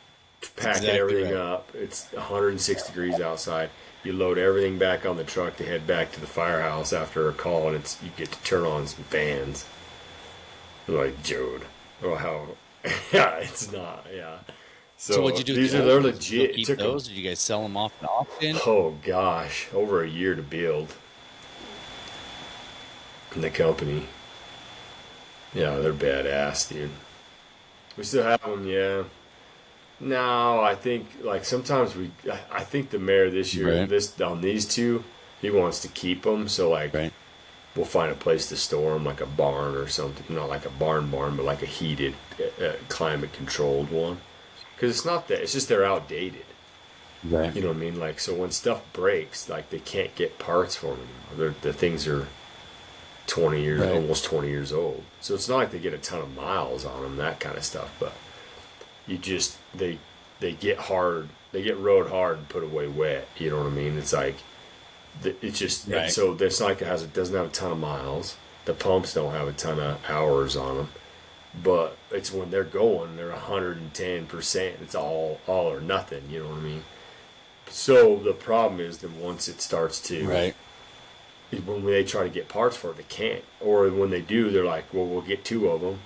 Packing everything up. It's 106 degrees outside. You load everything back on the truck to head back to the firehouse after a call, and you get to turn on some fans. Like, Jode. Oh, how? Yeah, it's not. Yeah. So what'd you do? They're legit. Keep those? Did you guys sell them off at auction? Oh gosh, over a year to build. And the company. Yeah, they're badass, dude. We still have them, yeah. No, I think like sometimes I think the mayor this year, on these two, he wants to keep them. So like, we'll find a place to store them, like a barn or something. Not like a barn, but like a heated, climate-controlled one. Because it's not that. It's just they're outdated. Right. You know what I mean? Like, so when stuff breaks, like, they can't get parts for them anymore. The things are 20 years, almost 20 years old. So it's not like they get a ton of miles on them, that kind of stuff. But you just, they get hard. They get rode hard and put away wet. You know what I mean? It's like, it's just, so it's not like it doesn't have a ton of miles. The pumps don't have a ton of hours on them. But it's when they're going, they're 110%. It's all or nothing. You know what I mean? So the problem is that once it starts to, when they try to get parts for it, they can't. Or when they do, they're like, well, we'll get 2 of them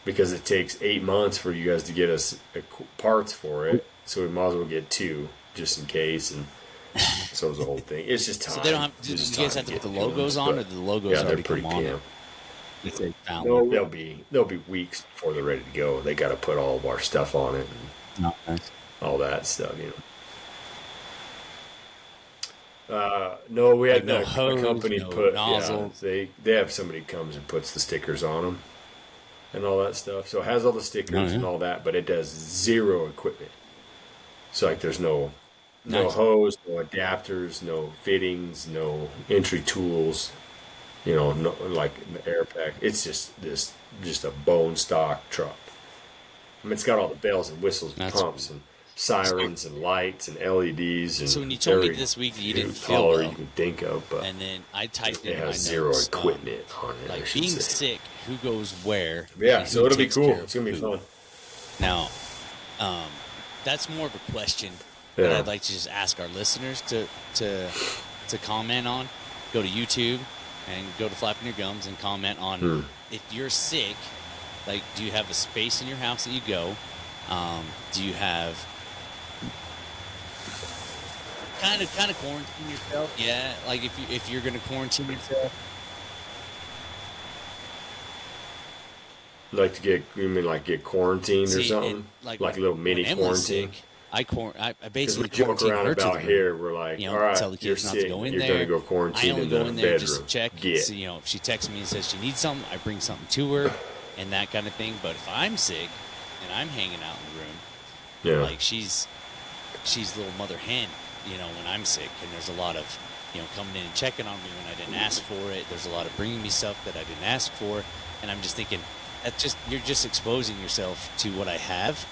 because it takes 8 months for you guys to get us parts for it. So we might as well get 2 just in case. And so it's the whole thing. It's just time. So they don't have. Do you guys have to put the logos on, or do the logos already come on? No, they'll be weeks before they're ready to go. They got to put all of our stuff on it and all that stuff, you know. No, we had a company put nozzle. Yeah, they have somebody comes and puts the stickers on them and all that stuff. So it has all the stickers and all that, but it does 0 equipment. So like, there's no hose, no adapters, no fittings, no entry tools. You know, no, like the air pack. It's just a bone stock truck. I mean, it's got all the bells and whistles and pumps and sirens and lights and LEDs. And so when you told me this week that you didn't feel well, you can think of, but and then I typed in my notes, 0 equipment on it. Like being sick, who goes where? Yeah, so it'll be cool. It's gonna be fun. Now, that's more of a question that I'd like to just ask our listeners to comment on. Go to YouTube. And go to Flapping Your Gums and comment on if you're sick, like, do you have a space in your house that you go? Do you have kind of quarantine yourself? Yeah, like if you're gonna quarantine yourself. Like get quarantined or something? Like a little mini quarantine? Sick, I basically joke around about here. We're like, all right, tell the kids not to go in there. You're going to go quarantine in the bedroom. Just to check. So, if she texts me and says she needs something, I bring something to her and that kind of thing. But if I'm sick and I'm hanging out in the room, like she's little mother hen, when I'm sick, and there's a lot of, coming in and checking on me when I didn't ask for it. There's a lot of bringing me stuff that I didn't ask for, and I'm just thinking you're just exposing yourself to what I have.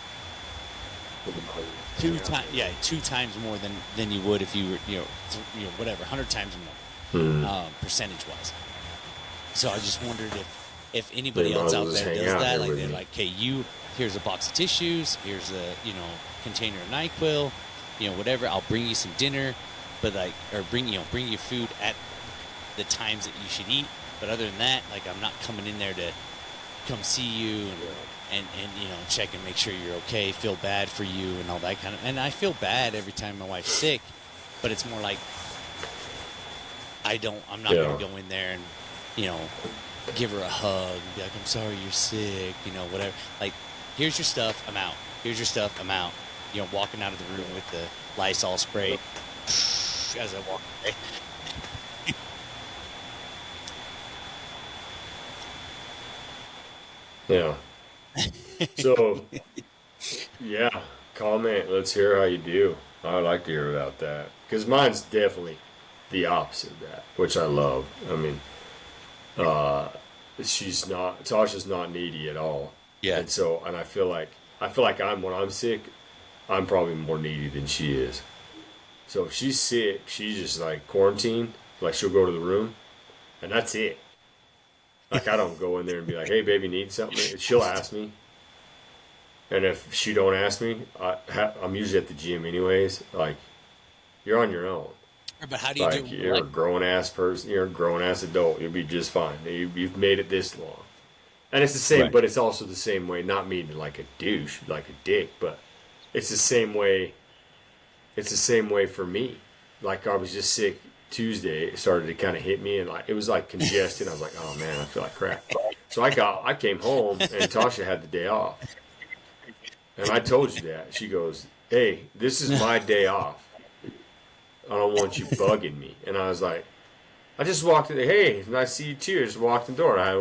2 times more than you would if you were, whatever, 100 times more, percentage-wise. So I just wondered if anybody else out there does that, like they're like, "Okay, here's a box of tissues, here's a container of NyQuil, whatever. I'll bring you some dinner, but like, or bring you food at the times that you should eat. But other than that, like, I'm not coming in there to come see you and check and make sure you're okay, feel bad for you and all that kind of. And I feel bad every time my wife's sick, but it's more like I'm not gonna go in there and give her a hug and be like, I'm sorry you're sick, whatever. Like, here's your stuff, I'm out. Here's your stuff, I'm out. Walking out of the room with the Lysol spray as I walk away. Yeah. So, yeah, comment. Let's hear how you do. I'd like to hear about that. Because mine's definitely the opposite of that, which I love. I mean, Tasha's not needy at all. Yeah. And I feel like when I'm sick, I'm probably more needy than she is. So if she's sick, she's just like quarantined. Like, she'll go to the room, and that's it. Like, I don't go in there and be like, hey, baby, need something? She'll ask me. And if she don't ask me, I'm usually at the gym anyways. Like, you're on your own. But how do you do? You're a grown-ass person. You're a grown-ass adult. You'll be just fine. You've made it this long. And it's the same, but it's also the same way. Not meaning like a douche, like a dick, but it's the same way. It's the same way for me. Like, I was just sick Tuesday. It started to kind of hit me, and like it was like congested. I was like, oh man, I feel like crap. So I came home, and Tasha had the day off. And I told you that. She goes, hey, this is my day off. I don't want you bugging me. And I was like, I just walked in. Hey, nice to see you too. I just walked in the door. I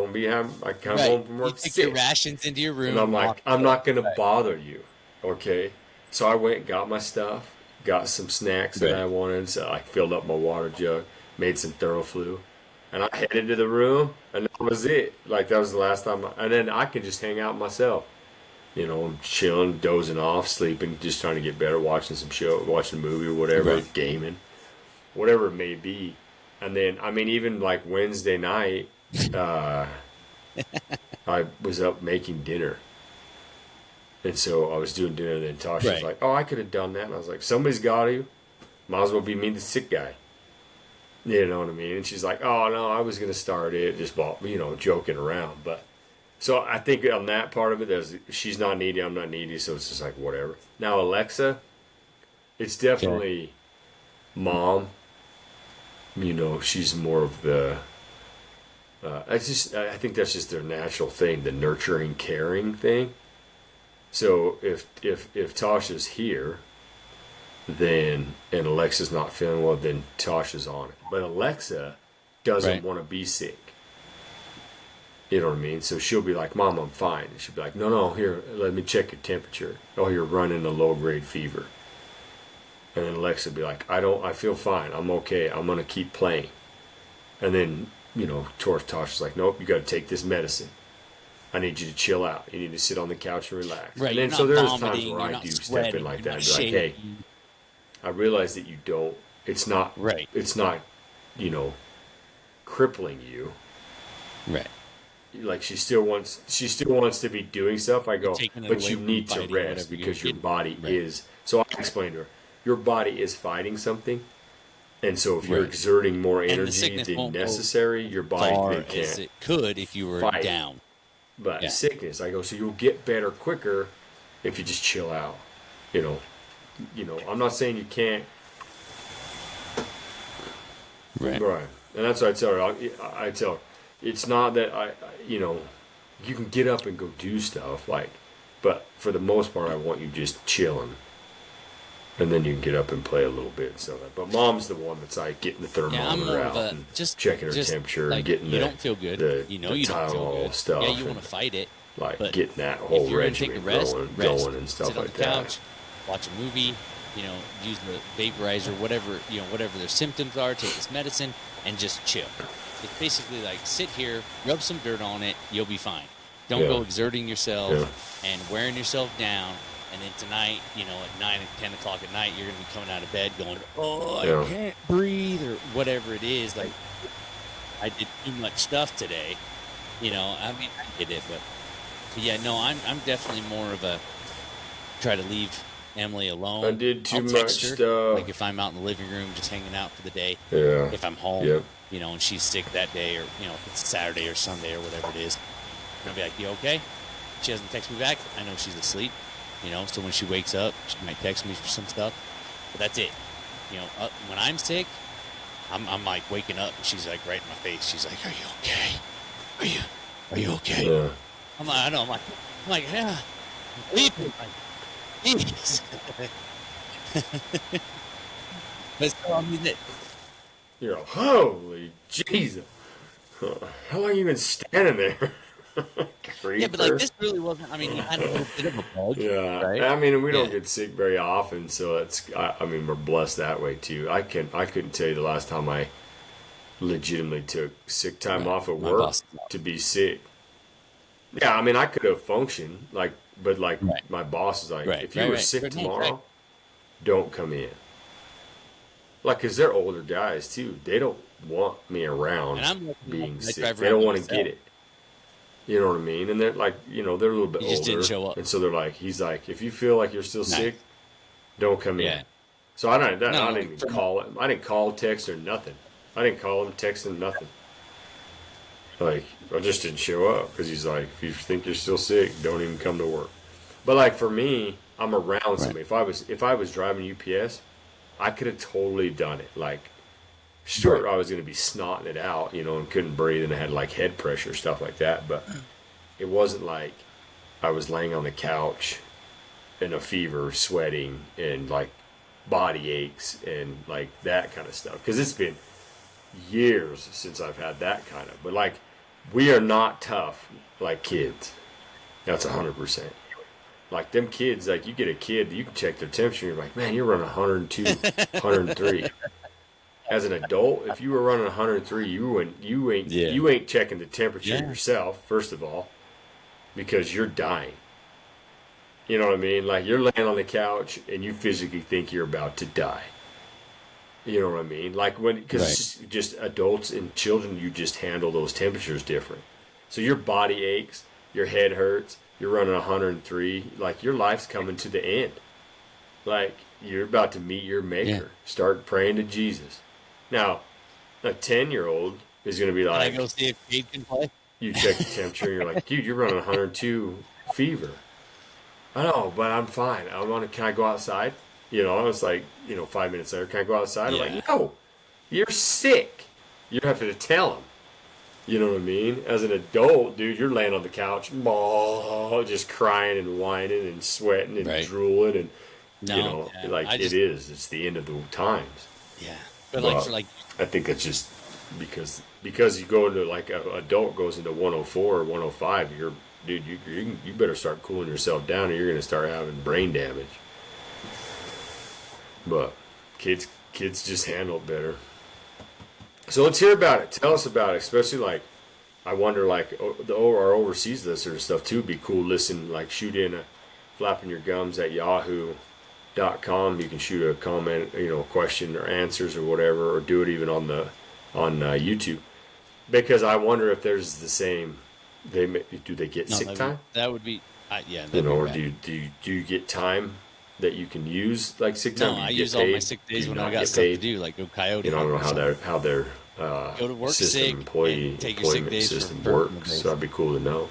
come home from work. You take your rations into your room. And I'm like, I'm not going to bother you. Okay. So I went and got my stuff, got some snacks that I wanted. So I filled up my water jug, made some Theraflu. And I headed to the room, and that was it. Like, that was the last time. And then I could just hang out myself. I'm chilling, dozing off, sleeping, just trying to get better, watching some show, watching a movie or whatever, gaming, whatever it may be. And then, I mean, even like Wednesday night, I was up making dinner. And so I was doing dinner, and then Tasha was like, oh, I could have done that. And I was like, somebody's got to. Might as well be me, the sick guy. You know what I mean? And she's like, oh, no, I was going to start it, just, joking around. But so I think on that part of it, she's not needy, I'm not needy, so it's just like whatever. Now Alexa, it's definitely mom. She's more of the. I think that's just their natural thing, the nurturing, caring thing. So if Tasha's here, then and Alexa's not feeling well, then Tasha's on it. But Alexa doesn't want to be sick. You know what I mean? So she'll be like, Mom, I'm fine. And she'll be like, no, here, let me check your temperature. Oh, you're running a low-grade fever. And then Alexa will be like, I feel fine. I'm okay. I'm going to keep playing. And then, Tasha's like, nope, you got to take this medicine. I need you to chill out. You need to sit on the couch and relax. Right, and then so there's times where I do step in like that and be like, hey, I realize that you don't, it's not, crippling you. Right. Like, she still wants to be doing stuff. I go, but you need to rest because your body is. So I explained to her, your body is fighting something, and so if you're exerting more energy than necessary, your body then can't. It could if you were down. But sickness, I go, so you'll get better quicker if you just chill out. I'm not saying you can't. Right. And that's what I tell her. I tell her. It's not that you can get up and go do stuff, but for the most part, I want you just chilling. And then you can get up and play a little bit. So, but Mom's the one that's like getting the thermometer out and just checking her temperature and getting don't feel good. The you don't feel good. Stuff. Yeah, you want to fight it. Like getting that whole regimen going and stuff sit on like the couch, that. Watch a movie. Use the vaporizer, whatever their symptoms are. Take this medicine and just chill. It's basically like, sit here, rub some dirt on it, you'll be fine. Don't go exerting yourself and wearing yourself down. And then tonight, at 9 and 10 o'clock at night, you're going to be coming out of bed going, I can't breathe, or whatever it is. Like, I did too much stuff today. You know, I mean, I get it, but yeah, no, I'm definitely more of a try to leave Emily alone. I did too I'll much text her, stuff. like if I'm out in the living room just hanging out for the day. Yeah. If I'm home, Yep. you know, and she's sick that day, or you know, if it's Saturday or Sunday or whatever it is, I'll be like, "You okay?" She hasn't texted me back. I know she's asleep. You know, so when she wakes up, she might text me for some stuff. But that's it. You know, when I'm sick, I'm like waking up, and she's like right in my face. She's like, "Are you okay? Are you okay?" Yeah. I'm like, I know. I'm like, yeah. I'm sleeping. Like, jeez. But so I mean, You're like, holy Jesus. How long you been standing there? yeah, but like this really wasn't. I mean, you had a little bit of a bug. Yeah, right? I mean, we don't get sick very often, so it's. I mean, we're blessed that way too. I couldn't tell you the last time I legitimately took sick time off of work to be sick. Yeah, I mean, I could have functioned but my boss is like, if you were sick tomorrow, don't come in. Like, cause they're older guys too. They don't want me around being sick. They don't want to get it. You know what I mean? And they're like, they're a little bit older. Didn't show up. And so they're like, he's like, if you feel like you're still sick, don't come in. So I didn't even call him. I didn't call, text, or nothing. I didn't call him, text him, nothing. Like, I just didn't show up because he's like, if you think you're still sick, don't even come to work. But like for me, I'm around somebody. If I was driving UPS, I could have totally done it. Like, sure, I was going to be snotting it out, and couldn't breathe, and I had like head pressure, stuff like that. But it wasn't like I was laying on the couch in a fever, sweating, and like body aches and like that kind of stuff. Because it's been years since I've had that kind of. But like, we are not tough like kids. That's 100%. Like them kids, like you get a kid, you can check their temperature. You're like, man, you're running 102, 103. As an adult, if you were running 103, you ain't checking the temperature yourself. First of all, because you're dying. You know what I mean? Like you're laying on the couch and you physically think you're about to die. You know what I mean? Like because it's just adults and children, you just handle those temperatures different. So your body aches, your head hurts, you're running 103. Like your life's coming to the end. Like you're about to meet your maker. Yeah. Start praying to Jesus. Now, a 10-year-old is going to be like, can I go see if Kate can play? You check the temperature and you're like, dude, you're running 102 fever. I know, but I'm fine. Can I go outside? It's like, 5 minutes later, can I go outside? I'm like, no, you're sick. You have to tell them. You know what I mean? As an adult, dude, you're laying on the couch, just crying and whining and sweating and drooling. And, it's the end of the times. Yeah. But I think it's just because you go into like an adult goes into 104 or 105, you better start cooling yourself down or you're going to start having brain damage. But kids just handle it better. So let's hear about it. Tell us about it, especially like I wonder like our overseas listeners and stuff too would be cool. Listen, like shoot in flapping your gums at yahoo.com. You can shoot a comment, question or answers or whatever, or do it even on YouTube. Because I wonder if there's the same. Do they get sick time? That would be, or do you get time that you can use like sick time? No, I use all my sick days when I got stuff to do, like go coyote. I don't know how their go to work system, sick, employment system works. So that'd be cool to know.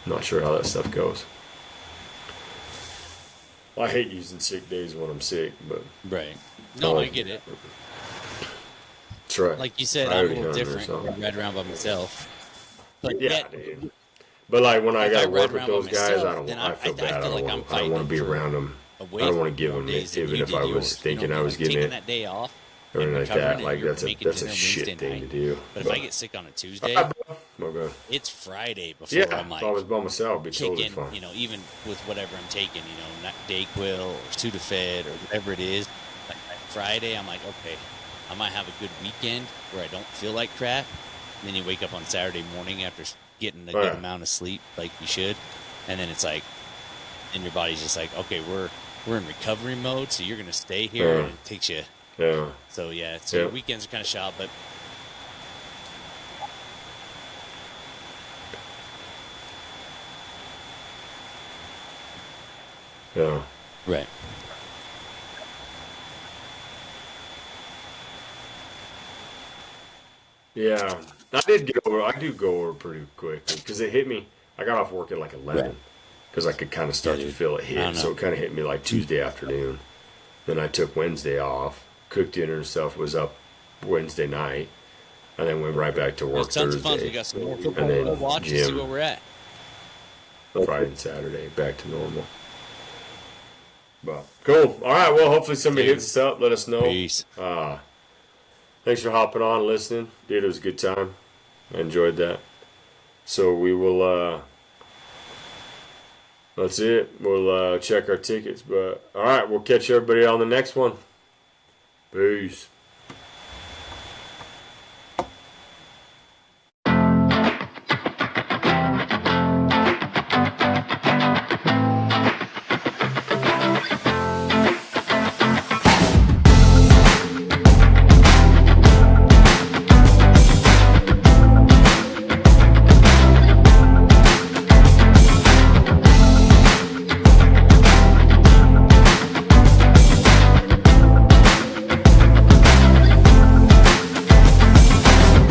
Not sure how that stuff goes. I hate using sick days when I'm sick, but No, I get it. That's right. Like you said, I'm a little different. I ride around by myself. But dude. But like when I got to work with those guys, I feel bad. I don't want to be around them. I don't want to give them it, even if I was thinking I was giving it that day off. Or anything like that. Like that's a shit thing to do. But if I get sick on a Tuesday, it's Friday before I'm like, if I was by myself, it'd be totally fine. Even with whatever I'm taking, not Dayquil or Sudafed or whatever it is. Like Friday, I'm like, okay, I might have a good weekend where I don't feel like crap. And then you wake up on Saturday morning after getting a good amount of sleep, like you should, and then it's like, and your body's just like, okay, we're in recovery mode, so you're gonna stay here, and it takes you. Yeah. So your weekends are kind of shot, but Yeah. Right. Yeah. I do go over pretty quickly because it hit me. I got off work at like 11 because I could kind of start to feel it hit. So it kind of hit me like Tuesday afternoon. Then I took Wednesday off, cooked dinner and stuff, was up Wednesday night, and then went right back to work tons Thursday. of fun. We got some more football. And then We'll watch and see where we're at. Friday and Saturday, back to normal. But cool. All right. Well, hopefully somebody hits us up. Let us know. Peace. Thanks for hopping on and listening. Dude, it was a good time. I enjoyed that. So we will, that's it. We'll check our tickets. But all right, we'll catch everybody on the next one. Peace.